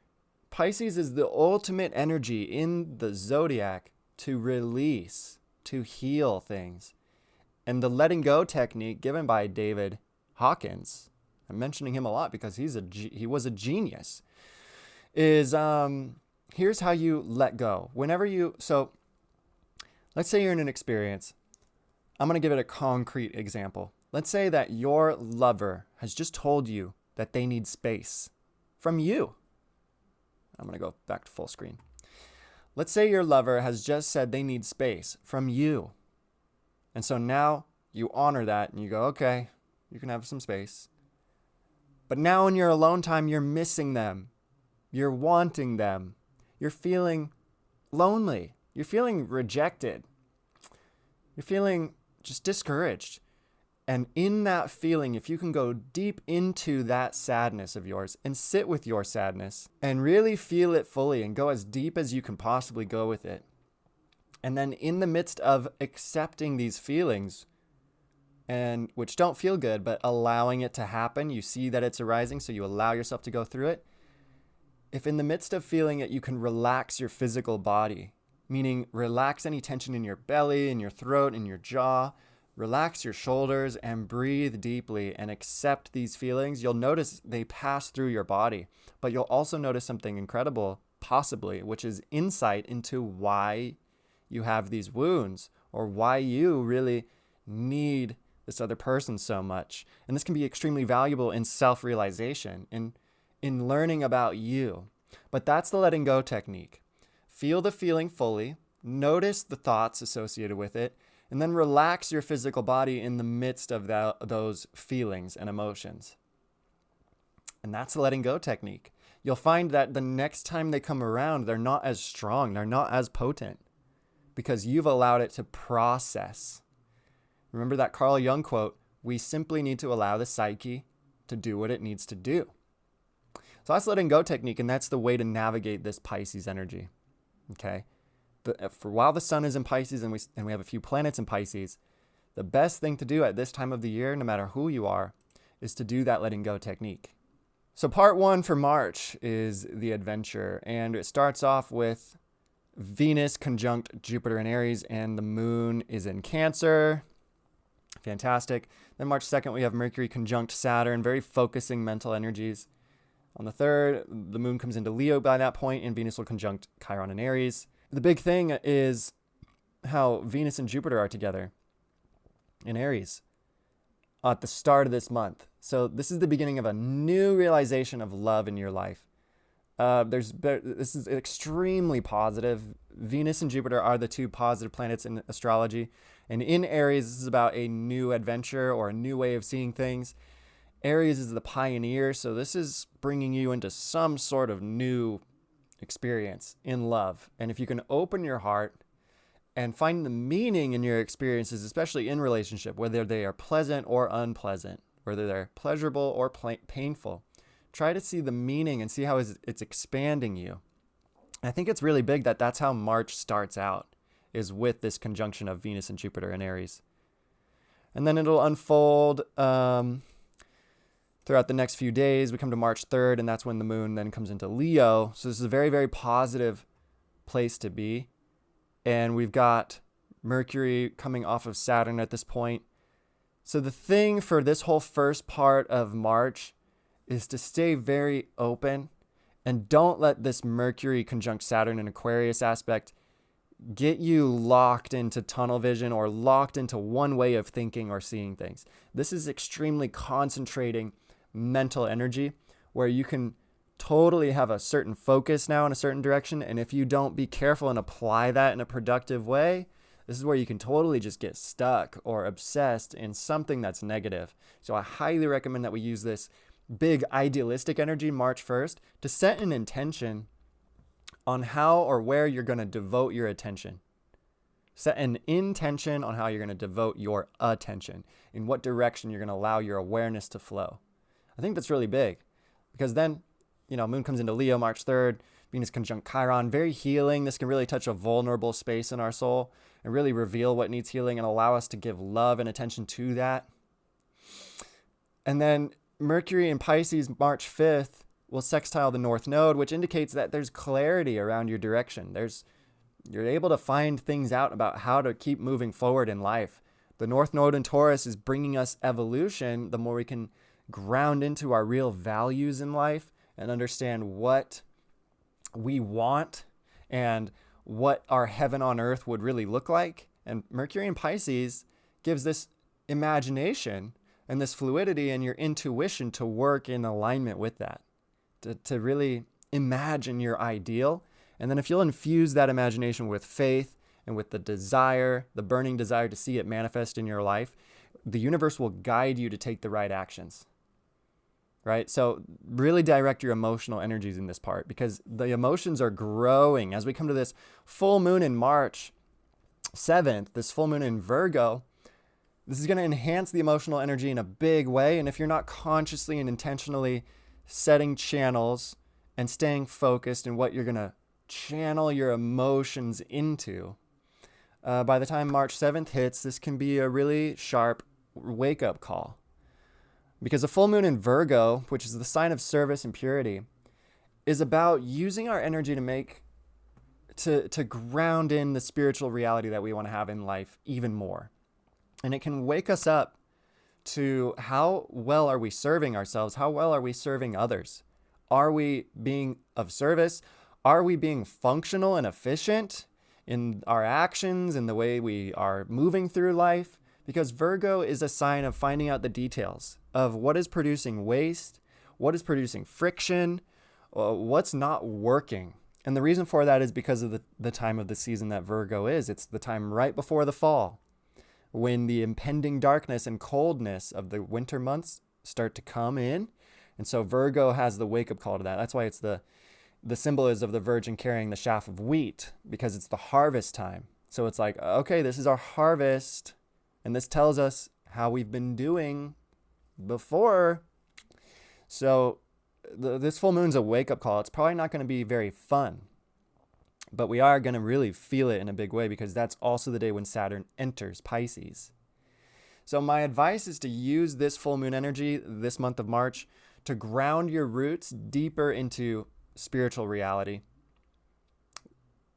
Pisces is the ultimate energy in the zodiac to release, to heal things. And the letting go technique given by David Hawkins, I'm mentioning him a lot because he was a genius, is here's how you let go. So let's say you're in an experience. I'm going to give it a concrete example. Let's say that your lover has just told you that they need space from you. I'm going to go back to full screen. Let's say your lover has just said they need space from you. And so now you honor that and you go, okay, you can have some space. But now in your alone time, you're missing them. You're wanting them. You're feeling lonely. You're feeling rejected. You're feeling just discouraged. And in that feeling, if you can go deep into that sadness of yours and sit with your sadness and really feel it fully and go as deep as you can possibly go with it. And then in the midst of accepting these feelings, and which don't feel good, but allowing it to happen, you see that it's arising, so you allow yourself to go through it. If in the midst of feeling it, you can relax your physical body, meaning relax any tension in your belly, in your throat, in your jaw, relax your shoulders and breathe deeply and accept these feelings, you'll notice they pass through your body. But you'll also notice something incredible, possibly, which is insight into why you have these wounds or why you really need this other person so much. And this can be extremely valuable in self-realization, in learning about you. But that's the letting go technique. Feel the feeling fully, notice the thoughts associated with it, and then relax your physical body in the midst of those feelings and emotions. And that's the letting go technique. You'll find that the next time they come around, they're not as strong, they're not as potent, because you've allowed it to process. Remember that Carl Jung quote, we simply need to allow the psyche to do what it needs to do. So that's letting go technique, and that's the way to navigate this Pisces energy. Okay? For while the sun is in Pisces and we have a few planets in Pisces, the best thing to do at this time of the year, no matter who you are, is to do that letting go technique. So part 1 for March is the adventure, and it starts off with Venus conjunct Jupiter in Aries, and the moon is in Cancer. Fantastic. Then March 2nd, we have Mercury conjunct Saturn, very focusing mental energies. On the 3rd, the moon comes into Leo by that point, and Venus will conjunct Chiron in Aries. The big thing is how Venus and Jupiter are together in Aries. at the start of this month. So this is the beginning of a new realization of love in your life. This is extremely positive. Venus and Jupiter are the two positive planets in astrology. And in Aries, this is about a new adventure or a new way of seeing things. Aries is the pioneer, so this is bringing you into some sort of new experience in love. And if you can open your heart and find the meaning in your experiences, especially in relationship, whether they are pleasant or unpleasant, whether they're pleasurable or painful, try to see the meaning and see how it's expanding you. I think it's really big that that's how March starts out, is with this conjunction of Venus and Jupiter in Aries. And then it'll unfold throughout the next few days. We come to March 3rd, and that's when the moon then comes into Leo. So this is a very, very positive place to be. And we've got Mercury coming off of Saturn at this point. So the thing for this whole first part of March is to stay very open and don't let this Mercury conjunct Saturn in Aquarius aspect get you locked into tunnel vision or locked into one way of thinking or seeing things. This is extremely concentrating mental energy where you can totally have a certain focus now in a certain direction. And if you don't be careful and apply that in a productive way, this is where you can totally just get stuck or obsessed in something that's negative. So I highly recommend that we use this big idealistic energy March 1st to set an intention on how or where you're going to devote your attention. Set an intention on how you're going to devote your attention, in what direction you're going to allow your awareness to flow. I think that's really big because then, moon comes into Leo March 3rd, Venus conjunct Chiron, very healing. This can really touch a vulnerable space in our soul and really reveal what needs healing and allow us to give love and attention to that. And then Mercury in Pisces March 5th will sextile the North Node, which indicates that there's clarity around your direction. You're able to find things out about how to keep moving forward in life. The North Node in Taurus is bringing us evolution. The more we can ground into our real values in life and understand what we want and what our heaven on earth would really look like. And Mercury in Pisces gives this imagination and this fluidity and your intuition to work in alignment with that, to really imagine your ideal. And then if you'll infuse that imagination with faith and with the burning desire to see it manifest in your life, the universe will guide you to take the right actions. Right? So really direct your emotional energies in this part because the emotions are growing. As we come to this full moon in March 7th, this full moon in Virgo, this is going to enhance the emotional energy in a big way. And if you're not consciously and intentionally setting channels and staying focused in what you're going to channel your emotions into, by the time March 7th hits, this can be a really sharp wake-up call. Because a full moon in Virgo, which is the sign of service and purity, is about using our energy to ground in the spiritual reality that we want to have in life even more. And it can wake us up to how well are we serving ourselves? How well are we serving others? Are we being of service? Are we being functional and efficient in our actions and the way we are moving through life? Because Virgo is a sign of finding out the details of what is producing waste, what is producing friction, what's not working. And the reason for that is because of the time of the season that Virgo is. It's the time right before the fall, when the impending darkness and coldness of the winter months start to come in. And so Virgo has the wake-up call to that. That's why it's the symbol is of the virgin carrying the chaff of wheat, because it's the harvest time. So it's like, okay, this is our harvest. And this tells us how we've been doing before. So this full moon's a wake-up call. It's probably not going to be very fun, but we are going to really feel it in a big way because that's also the day when Saturn enters Pisces. So my advice is to use this full moon energy this month of March to ground your roots deeper into spiritual reality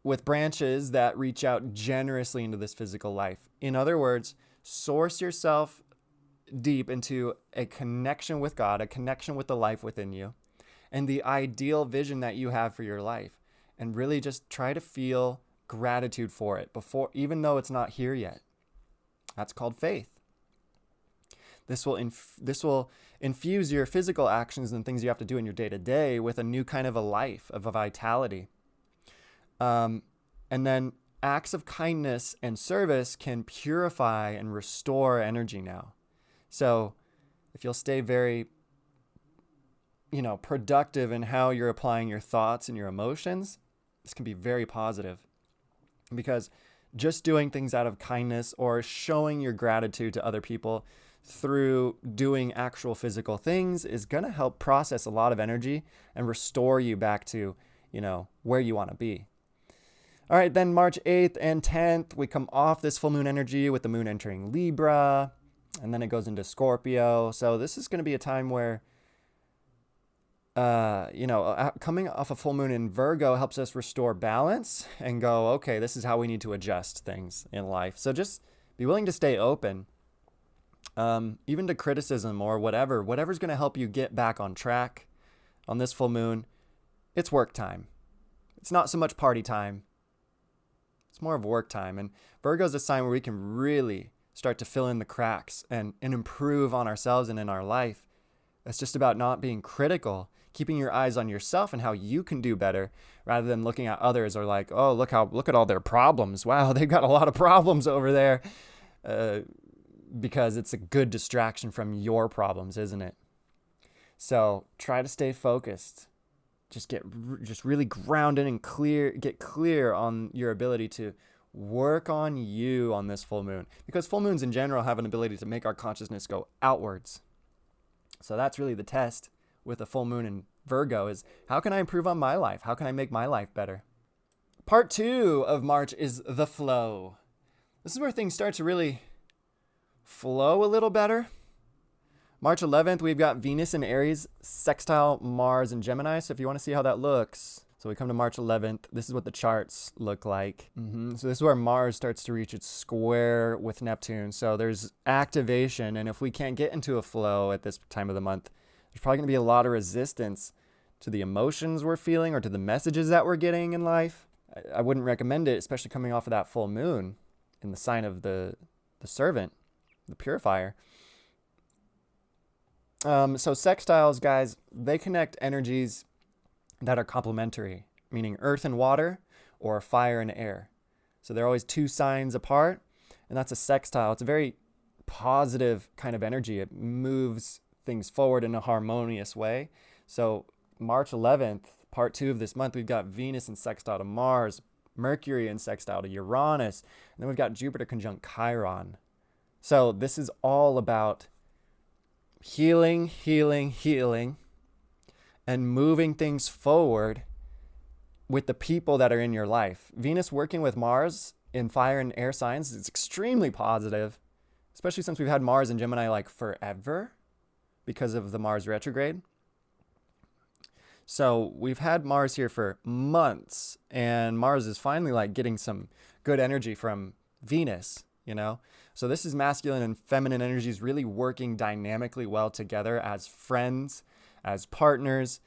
with branches that reach out generously into this physical life. In other words, source yourself deep into a connection with God, a connection with the life within you, and the ideal vision that you have for your life. And really just try to feel gratitude for it before, even though it's not here yet. That's called faith. This will infuse your physical actions and things you have to do in your day to day with a new kind of a life, of a vitality. And then acts of kindness and service can purify and restore energy now. So if you'll stay very, productive in how you're applying your thoughts and your emotions, this can be very positive, because just doing things out of kindness or showing your gratitude to other people through doing actual physical things is going to help process a lot of energy and restore you back to, where you want to be. All right, then March 8th and 10th, we come off this full moon energy with the moon entering Libra, and then it goes into Scorpio. So this is going to be a time where, coming off a full moon in Virgo helps us restore balance and go, okay, this is how we need to adjust things in life. So just be willing to stay open, even to criticism or whatever's going to help you get back on track. On this full moon, it's work time. It's not so much party time. It's more of work time. And Virgo is a sign where we can really start to fill in the cracks and improve on ourselves and in our life. It's just about not being critical, keeping your eyes on yourself and how you can do better, rather than looking at others or like, oh, look at all their problems. Wow, they've got a lot of problems over there. Because it's a good distraction from your problems, isn't it? So try to stay focused. Just really grounded and get clear on your ability to work on you on this full moon, because full moons in general have an ability to make our consciousness go outwards. So that's really the test with a full moon in Virgo, is how can I improve on my life? How can I make my life better? Part 2 of March is the flow. This is where things start to really flow a little better. March 11th, we've got Venus in Aries, sextile Mars in Gemini. So if you want to see how that looks, so we come to March 11th. This is what the charts look like. So this is where Mars starts to reach its square with Neptune. So there's activation. And if we can't get into a flow at this time of the month, there's probably going to be a lot of resistance to the emotions we're feeling or to the messages that we're getting in life. I wouldn't recommend it, especially coming off of that full moon in the sign of the servant, the purifier. So sextiles, guys, they connect energies that are complementary, meaning earth and water or fire and air. So they're always 2 signs apart, and that's a sextile. It's a very positive kind of energy. It moves things forward in a harmonious way. So March 11th, part 2 of this month, we've got Venus in sextile to Mars, Mercury in sextile to Uranus, and then we've got Jupiter conjunct Chiron. So this is all about healing, and moving things forward with the people that are in your life. Venus working with Mars in fire and air signs is extremely positive, especially since we've had Mars in Gemini like forever because of the Mars retrograde. So we've had Mars here for months, and Mars is finally like getting some good energy from Venus, So this is masculine and feminine energies really working dynamically well together as friends, as partners.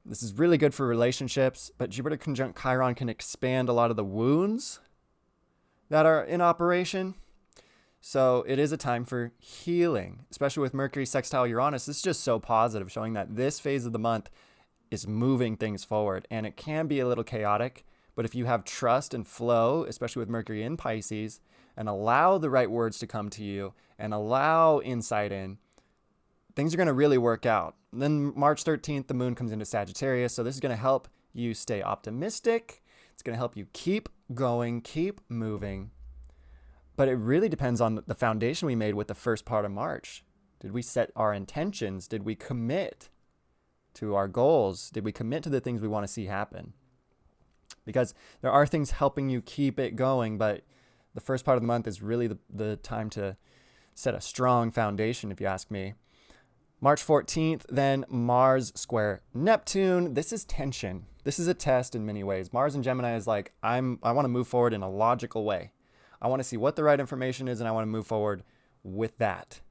This is really good for relationships, but Jupiter conjunct Chiron can expand a lot of the wounds that are in operation. So it is a time for healing, especially with Mercury sextile Uranus. This is just so positive, showing that this phase of the month is moving things forward, and it can be a little chaotic, but if you have trust and flow, especially with Mercury in Pisces, and allow the right words to come to you and allow insight in, things are going to really work out. Then March 13th, the moon comes into Sagittarius. So this is going to help you stay optimistic. It's going to help you keep going, keep moving. But it really depends on the foundation we made with the first part of March. Did we set our intentions? Did we commit to our goals? Did we commit to the things we want to see happen? Because there are things helping you keep it going, but the first part of the month is really the time to set a strong foundation, if you ask me. March 14th, then Mars square Neptune. This is tension. This is a test in many ways. Mars in Gemini is like, I want to move forward in a logical way. I want to see what the right information is, and I want to move forward with that.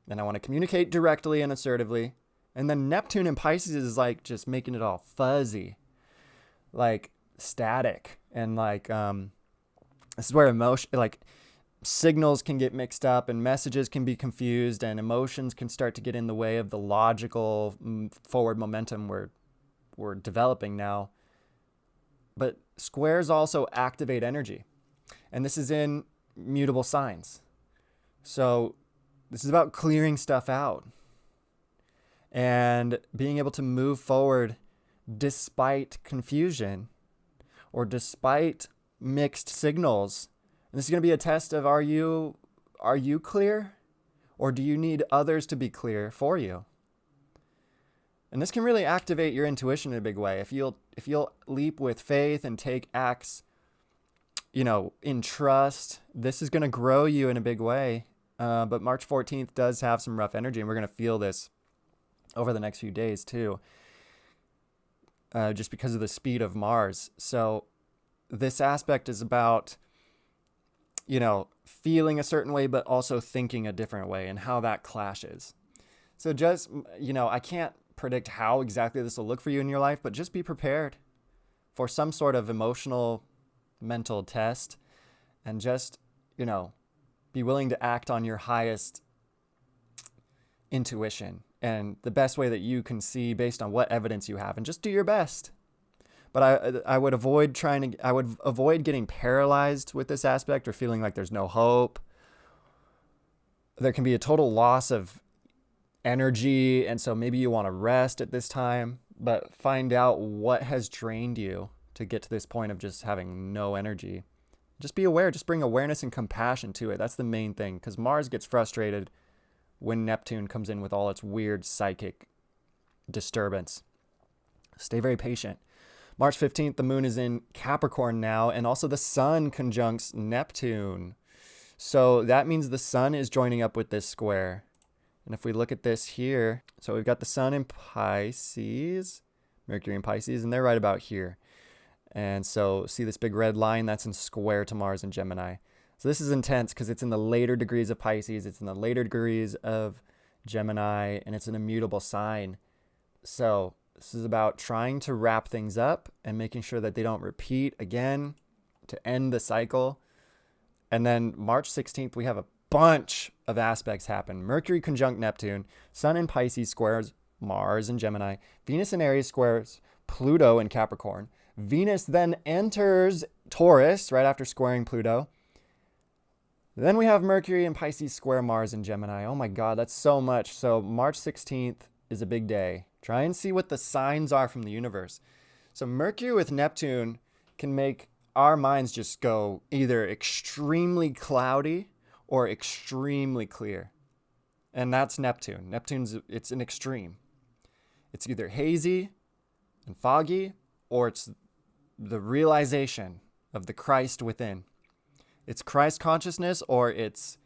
And I want to communicate directly and assertively. And then Neptune in Pisces is like just making it all fuzzy, like static, and like this is where emotion, like signals can get mixed up and messages can be confused and emotions can start to get in the way of the logical forward momentum we're developing now. But squares also activate energy. And this is in mutable signs. So this is about clearing stuff out and being able to move forward despite confusion or despite mixed signals. And this is going to be a test of are you clear, or do you need others to be clear for you? And this can really activate your intuition in a big way. If you'll leap with faith and take acts, in trust, this is going to grow you in a big way. But March 14th does have some rough energy, and we're going to feel this over the next few days too, just because of the speed of Mars. So this aspect is about, feeling a certain way, but also thinking a different way and how that clashes. So just, I can't predict how exactly this will look for you in your life, but just be prepared for some sort of emotional, mental test, and just, be willing to act on your highest intuition and the best way that you can see based on what evidence you have, and just do your best. But I would avoid getting paralyzed with this aspect or feeling like there's no hope. There can be a total loss of energy, and so maybe you want to rest at this time, but find out what has drained you to get to this point of just having no energy. Just be aware, just bring awareness and compassion to it. That's the main thing, because Mars gets frustrated when Neptune comes in with all its weird psychic disturbance. Stay very patient. March 15th, the moon is in Capricorn now, and also the sun conjuncts Neptune. So that means the sun is joining up with this square. And if we look at this here, so we've got the sun in Pisces, Mercury in Pisces, and they're right about here. And so see this big red line? That's in square to Mars in Gemini. So this is intense because it's in the later degrees of Pisces, it's in the later degrees of Gemini, and it's an immutable sign. So this is about trying to wrap things up and making sure that they don't repeat again to end the cycle. And then March 16th, we have a bunch of aspects happen. Mercury conjunct Neptune, Sun in Pisces squares Mars in Gemini, Venus in Aries squares Pluto in Capricorn. Venus then enters Taurus right after squaring Pluto. Then we have Mercury in Pisces square Mars in Gemini. Oh my God, that's so much. So March 16th is a big day. Try and see what the signs are from the universe. So Mercury with Neptune can make our minds just go either extremely cloudy or extremely clear. And that's Neptune. It's an extreme. It's either hazy and foggy, or it's the realization of the Christ within. It's Christ consciousness, or it's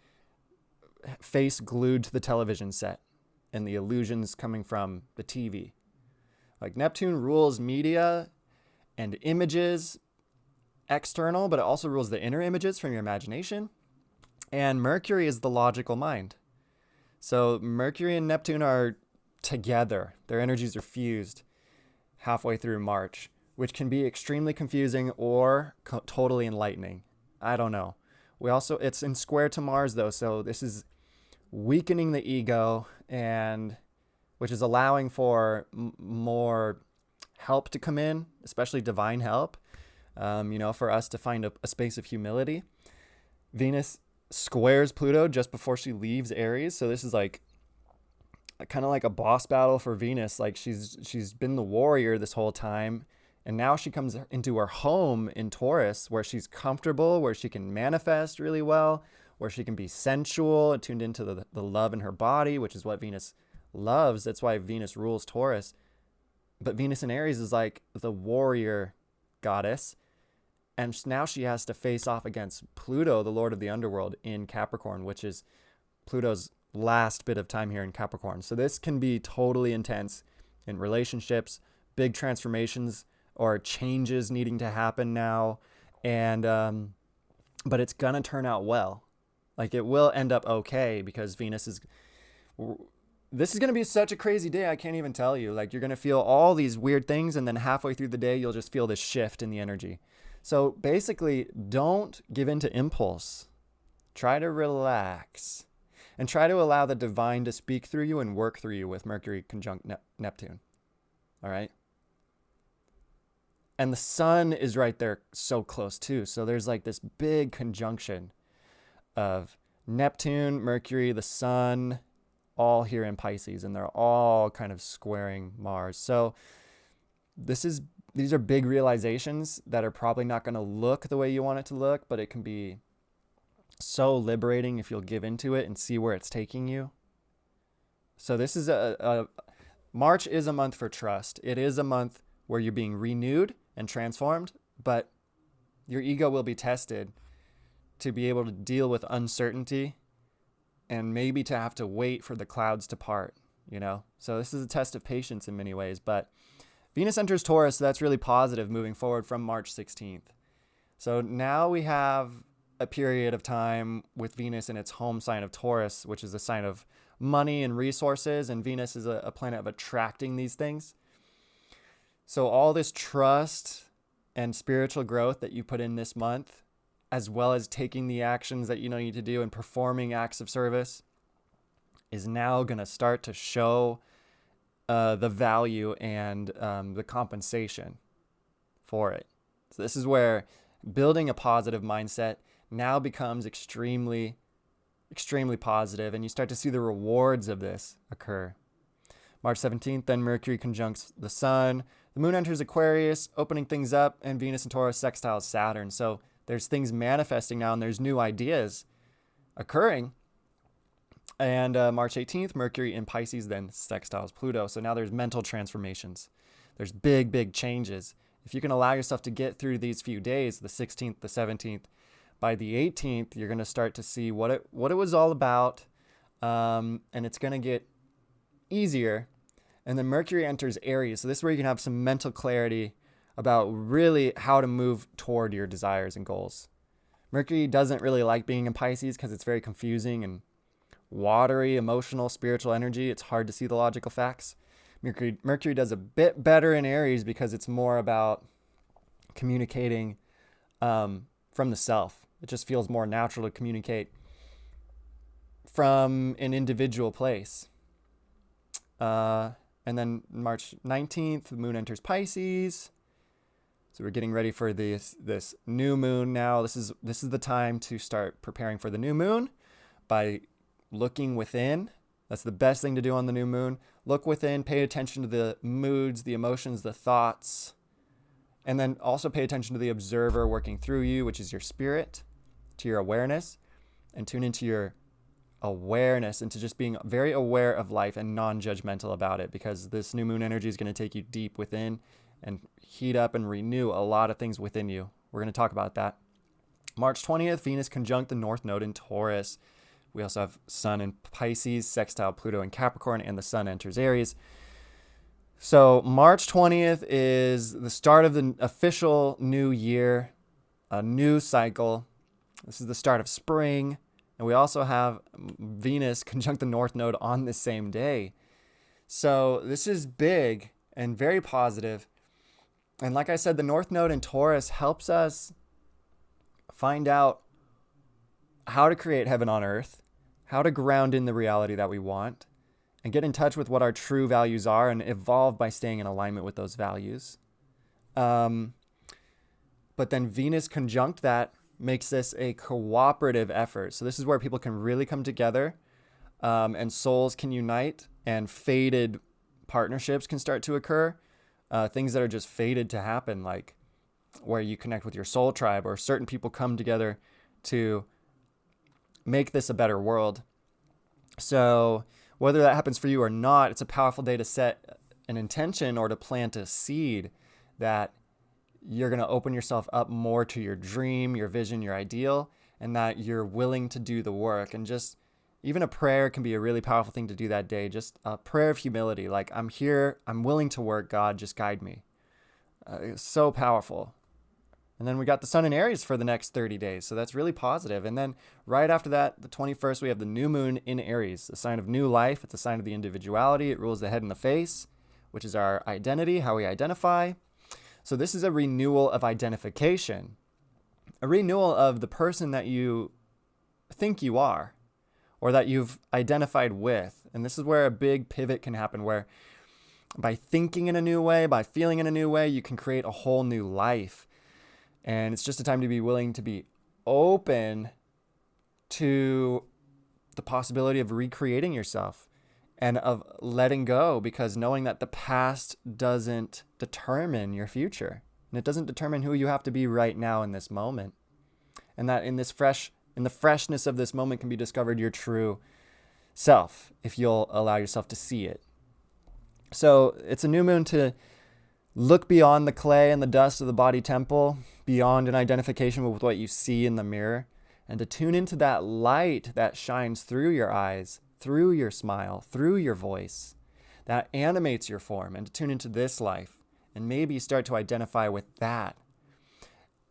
face glued to the television set and the illusions coming from the TV. Like Neptune rules media and images, external, but it also rules the inner images from your imagination. And Mercury is the logical mind. So Mercury and Neptune are together. Their energies are fused halfway through March, which can be extremely confusing or totally enlightening. I don't know. It's in square to Mars though, so this is weakening the ego, and which is allowing for more help to come in, especially divine help, for us to find a space of humility. Venus squares Pluto just before she leaves Aries, so this is like kind of like a boss battle for Venus. Like she's been the warrior this whole time, and now she comes into her home in Taurus, where she's comfortable, where she can manifest really well, where she can be sensual, tuned into the love in her body, which is what Venus loves. That's why Venus rules Taurus. But Venus in Aries is like the warrior goddess. And now she has to face off against Pluto, the lord of the underworld, in Capricorn, which is Pluto's last bit of time here in Capricorn. So this can be totally intense in relationships, big transformations or changes needing to happen now. And, but it's going to turn out well. Like it will end up okay, because this is going to be such a crazy day. I can't even tell you. Like you're going to feel all these weird things, and then halfway through the day, you'll just feel this shift in the energy. So basically, don't give in to impulse. Try to relax. And try to allow the divine to speak through you and work through you with Mercury conjunct Neptune. All right? And the sun is right there so close too. So there's like this big conjunction of Neptune, Mercury, the sun, all here in Pisces, and they're all kind of squaring Mars. So these are big realizations that are probably not going to look the way you want it to look, but it can be so liberating if you'll give into it and see where it's taking you. So this is March is a month for trust. It is a month where you're being renewed and transformed, but your ego will be tested to be able to deal with uncertainty and maybe to have to wait for the clouds to part, So this is a test of patience in many ways, but Venus enters Taurus, so that's really positive moving forward from March 16th. So now we have a period of time with Venus in its home sign of Taurus, which is a sign of money and resources, and Venus is a planet of attracting these things. So all this trust and spiritual growth that you put in this month, as well as taking the actions that you need to do and performing acts of service, is now going to start to show the value and the compensation for it. So this is where building a positive mindset now becomes extremely, extremely positive, and you start to see the rewards of this occur. March 17th, then Mercury conjuncts the sun. The moon enters Aquarius, opening things up, and Venus and Taurus sextiles Saturn. So there's things manifesting now, and there's new ideas occurring. And March 18th, Mercury in Pisces then sextiles Pluto. So now there's mental transformations. There's big, big changes. If you can allow yourself to get through these few days, the 16th, the 17th, by the 18th, you're going to start to see what it was all about, and it's going to get easier. And then Mercury enters Aries. So this is where you can have some mental clarity about really how to move toward your desires and goals. Mercury doesn't really like being in Pisces because it's very confusing and watery, emotional, spiritual energy. It's hard to see the logical facts. Mercury does a bit better in Aries because it's more about communicating from the self. It just feels more natural to communicate from an individual place. And then March 19th, the moon enters Pisces. So we're getting ready for this new moon now. This is the time to start preparing for the new moon by looking within. That's the best thing to do on the new moon. Look within, pay attention to the moods, the emotions, the thoughts, and then also pay attention to the observer working through you, which is your spirit, to your awareness, and tune into your awareness, into just being very aware of life and non-judgmental about it, because this new moon energy is going to take you deep within and heat up and renew a lot of things within you. We're going to talk about that. March 20th, Venus conjunct the North Node in Taurus. We also have Sun in Pisces, sextile Pluto in Capricorn, and the Sun enters Aries. So March 20th is the start of the official new year, a new cycle. This is the start of spring. And we also have Venus conjunct the North Node on the same day. So this is big and very positive. And like I said, the North Node in Taurus helps us find out how to create heaven on earth, how to ground in the reality that we want, and get in touch with what our true values are and evolve by staying in alignment with those values. But then Venus conjunct that makes this a cooperative effort. So this is where people can really come together, and souls can unite, and fated partnerships can start to occur. Things that are just fated to happen, like where you connect with your soul tribe, or certain people come together to make this a better world. So whether that happens for you or not, it's a powerful day to set an intention or to plant a seed that you're going to open yourself up more to your dream, your vision, your ideal, and that you're willing to do the work. And just even a prayer can be a really powerful thing to do that day. Just a prayer of humility, like, I'm here, I'm willing to work, God, just guide me. It's so powerful. And then we got the Sun in Aries for the next 30 days. So that's really positive. And then right after that, the 21st, we have the new moon in Aries, a sign of new life. It's a sign of the individuality. It rules the head and the face, which is our identity, how we identify. So this is a renewal of identification, a renewal of the person that you think you are, or that you've identified with. And this is where a big pivot can happen, where by thinking in a new way, by feeling in a new way, you can create a whole new life. And it's just a time to be willing to be open to the possibility of recreating yourself and of letting go, because knowing that the past doesn't determine your future, and it doesn't determine who you have to be right now in this moment. And that in the freshness of this moment can be discovered your true self if you'll allow yourself to see it. So it's a new moon to look beyond the clay and the dust of the body temple, beyond an identification with what you see in the mirror, and to tune into that light that shines through your eyes, through your smile, through your voice, that animates your form, and to tune into this life and maybe start to identify with that.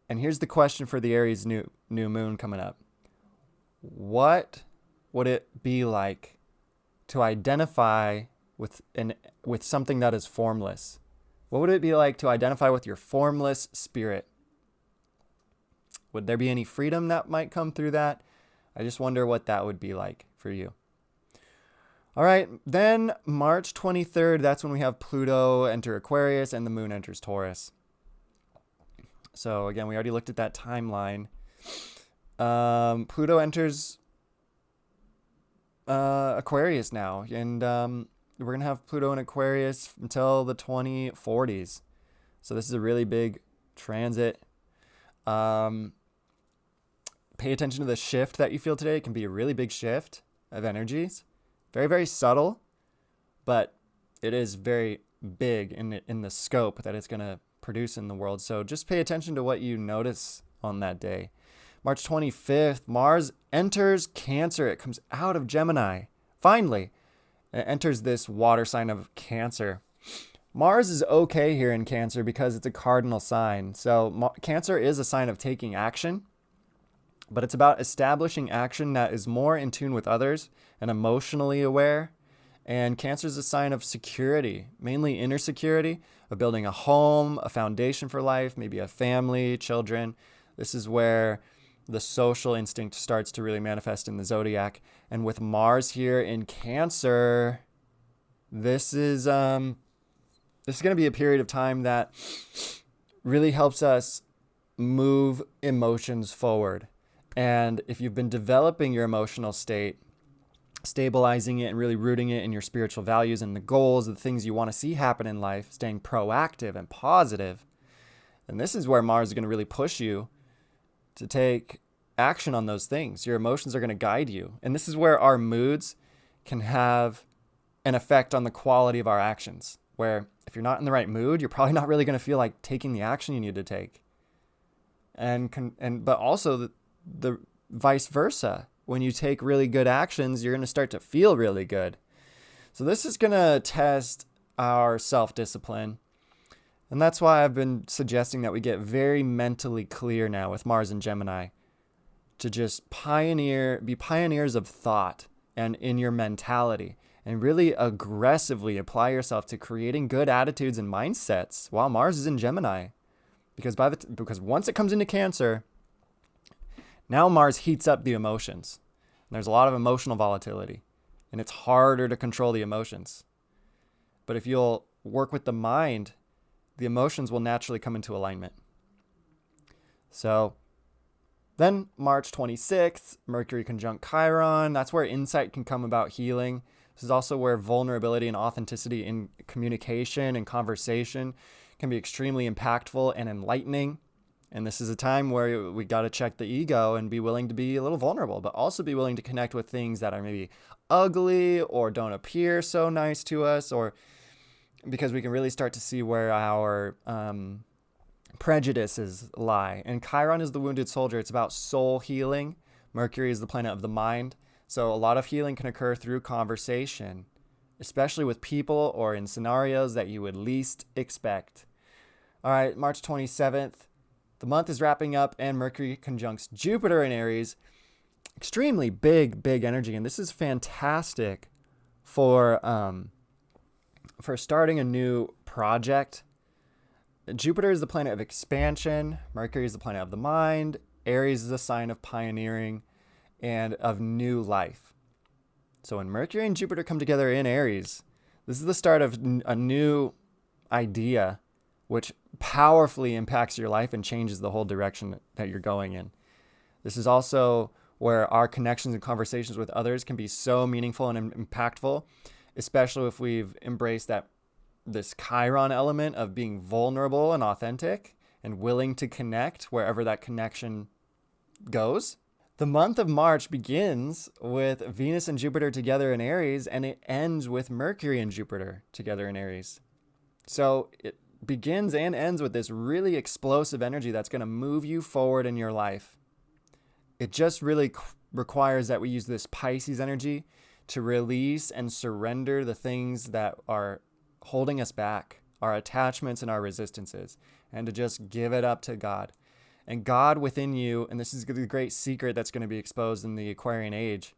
And here's the question for the Aries new moon coming up. What would it be like to identify with something that is formless? What would it be like to identify with your formless spirit? Would there be any freedom that might come through that? I just wonder what that would be like for you. All right, then March 23rd, that's when we have Pluto enter Aquarius and the moon enters Taurus. So again, we already looked at that timeline. Pluto enters Aquarius now, and we're going to have Pluto in Aquarius until the 2040s. So this is a really big transit. Pay attention to the shift that you feel today. It can be a really big shift of energies. Very, very subtle, but it is very big in the scope that it's going to produce in the world. So just pay attention to what you notice on that day. March 25th, Mars enters Cancer. It comes out of Gemini. Finally, it enters this water sign of Cancer. Mars is okay here in Cancer because it's a cardinal sign. So Cancer is a sign of taking action, but it's about establishing action that is more in tune with others and emotionally aware. And Cancer is a sign of security, mainly inner security, of building a home, a foundation for life, maybe a family, children. This is where the social instinct starts to really manifest in the zodiac. And with Mars here in Cancer, this is going to be a period of time that really helps us move emotions forward. And if you've been developing your emotional state, stabilizing it and really rooting it in your spiritual values and the goals, the things you want to see happen in life, staying proactive and positive, and this is where Mars is going to really push you to take action on those things. Your emotions are going to guide you. And this is where our moods can have an effect on the quality of our actions, where if you're not in the right mood, you're probably not really going to feel like taking the action you need to take. But also the vice versa. When you take really good actions, you're going to start to feel really good. So this is going to test our self-discipline. And that's why I've been suggesting that we get very mentally clear now with Mars and Gemini, to just be pioneers of thought and in your mentality, and really aggressively apply yourself to creating good attitudes and mindsets while Mars is in Gemini. Because once it comes into Cancer, now Mars heats up the emotions. And there's a lot of emotional volatility, and it's harder to control the emotions. But if you'll work with the mind, the emotions will naturally come into alignment. So then March 26th, Mercury conjunct Chiron. That's where insight can come about healing. This is also where vulnerability and authenticity in communication and conversation can be extremely impactful and enlightening. And this is a time where we got to check the ego and be willing to be a little vulnerable, but also be willing to connect with things that are maybe ugly or don't appear so nice to us, or because we can really start to see where our prejudices lie. And Chiron is the wounded soldier. It's about soul healing. Mercury is the planet of the mind. So a lot of healing can occur through conversation, especially with people or in scenarios that you would least expect. All right, March 27th. The month is wrapping up, and Mercury conjuncts Jupiter in Aries. Extremely big energy, and this is fantastic for starting a new project. Jupiter is the planet of expansion. Mercury is the planet of the mind. Aries is a sign of pioneering and of new life. So when Mercury and Jupiter come together in Aries, this is the start of a new idea, which powerfully impacts your life and changes the whole direction that you're going in. This is also where our connections and conversations with others can be so meaningful and impactful, especially if we've embraced this Chiron element of being vulnerable and authentic and willing to connect wherever that connection goes. The month of March begins with Venus and Jupiter together in Aries, and it ends with Mercury and Jupiter together in Aries. So it begins and ends with this really explosive energy that's going to move you forward in your life. It just really requires that we use this Pisces energy to release and surrender the things that are holding us back, our attachments and our resistances, and to just give it up to God. And God within you, and this is the great secret that's going to be exposed in the Aquarian age.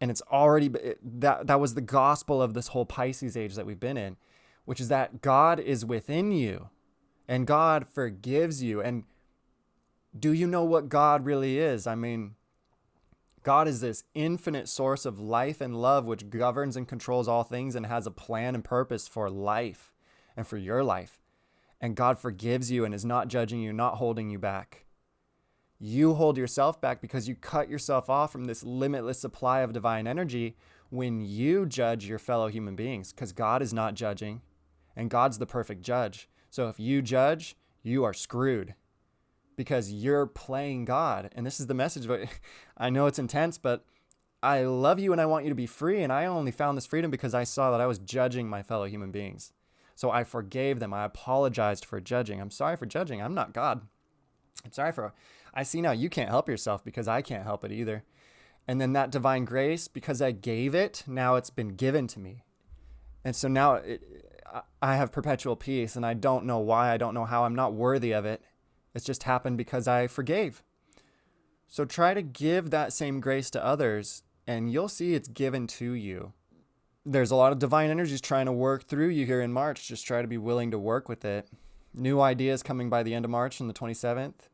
And it's already, that was the gospel of this whole Pisces age that we've been in, which is that God is within you and God forgives you. And do you know what God really is? I mean, God is this infinite source of life and love, which governs and controls all things and has a plan and purpose for life and for your life. And God forgives you and is not judging you, not holding you back. You hold yourself back because you cut yourself off from this limitless supply of divine energy when you judge your fellow human beings, because God is not judging and God's the perfect judge. So if you judge, you are screwed because you're playing God. And this is the message. But I know it's intense, but I love you and I want you to be free. And I only found this freedom because I saw that I was judging my fellow human beings. So I forgave them. I apologized for judging. I'm sorry for judging. I'm not God. I see now you can't help yourself because I can't help it either. And then that divine grace, because I gave it, now it's been given to me. And so now I have perpetual peace and I don't know why. I don't know how. I'm not worthy of it. It's just happened because I forgave. So try to give that same grace to others and you'll see it's given to you. There's a lot of divine energies trying to work through you here in March. Just try to be willing to work with it. New ideas coming by the end of March on the 27th.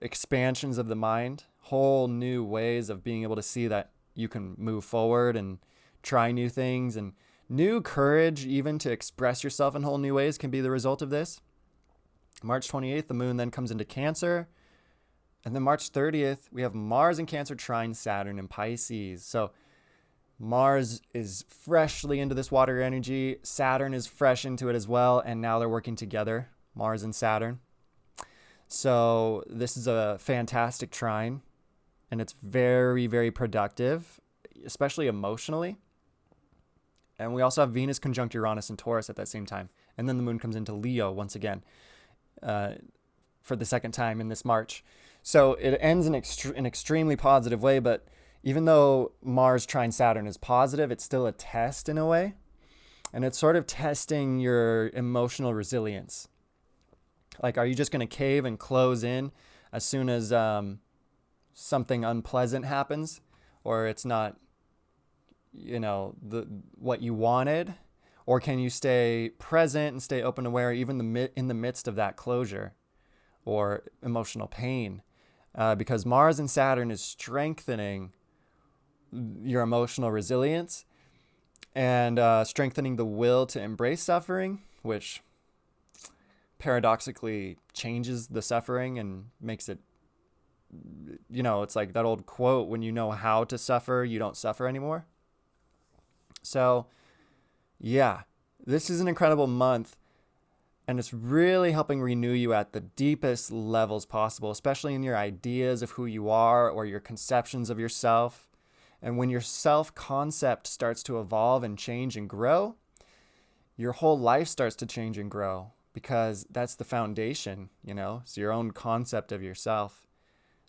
Expansions of the mind. Whole new ways of being able to see that you can move forward and try new things. And new courage even to express yourself in whole new ways can be the result of this. March 28th, the moon then comes into Cancer. And then March 30th, we have Mars in Cancer trine Saturn in Pisces. So Mars is freshly into this water energy. Saturn is fresh into it as well. And now they're working together, Mars and Saturn. So this is a fantastic trine. And it's very, very productive, especially emotionally. And we also have Venus conjunct Uranus and Taurus at that same time. And then the moon comes into Leo once again for the second time in this March. So it ends in an extremely positive way, but even though Mars trine Saturn is positive, it's still a test in a way. And it's sort of testing your emotional resilience. Like, are you just going to cave and close in as soon as something unpleasant happens? Or it's not, what you wanted? Or can you stay present and stay open, aware, even in the midst of that closure or emotional pain? Because Mars and Saturn is strengthening your emotional resilience and strengthening the will to embrace suffering, which paradoxically changes the suffering and makes it, it's like that old quote, when you know how to suffer, you don't suffer anymore. So yeah, this is an incredible month and it's really helping renew you at the deepest levels possible, especially in your ideas of who you are or your conceptions of yourself. And when your self-concept starts to evolve and change and grow, your whole life starts to change and grow because that's the foundation, it's your own concept of yourself.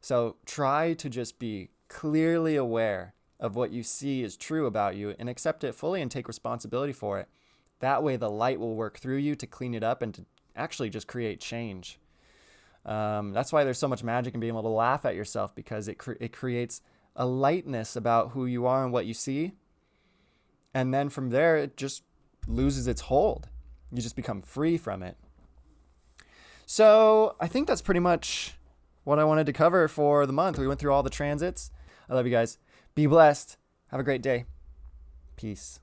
So try to just be clearly aware of what you see is true about you and accept it fully and take responsibility for it. That way the light will work through you to clean it up and to actually just create change. That's why there's so much magic in being able to laugh at yourself, because it creates a lightness about who you are and what you see. And then from there, it just loses its hold. You just become free from it. So I think that's pretty much what I wanted to cover for the month. We went through all the transits. I love you guys. Be blessed. Have a great day. Peace.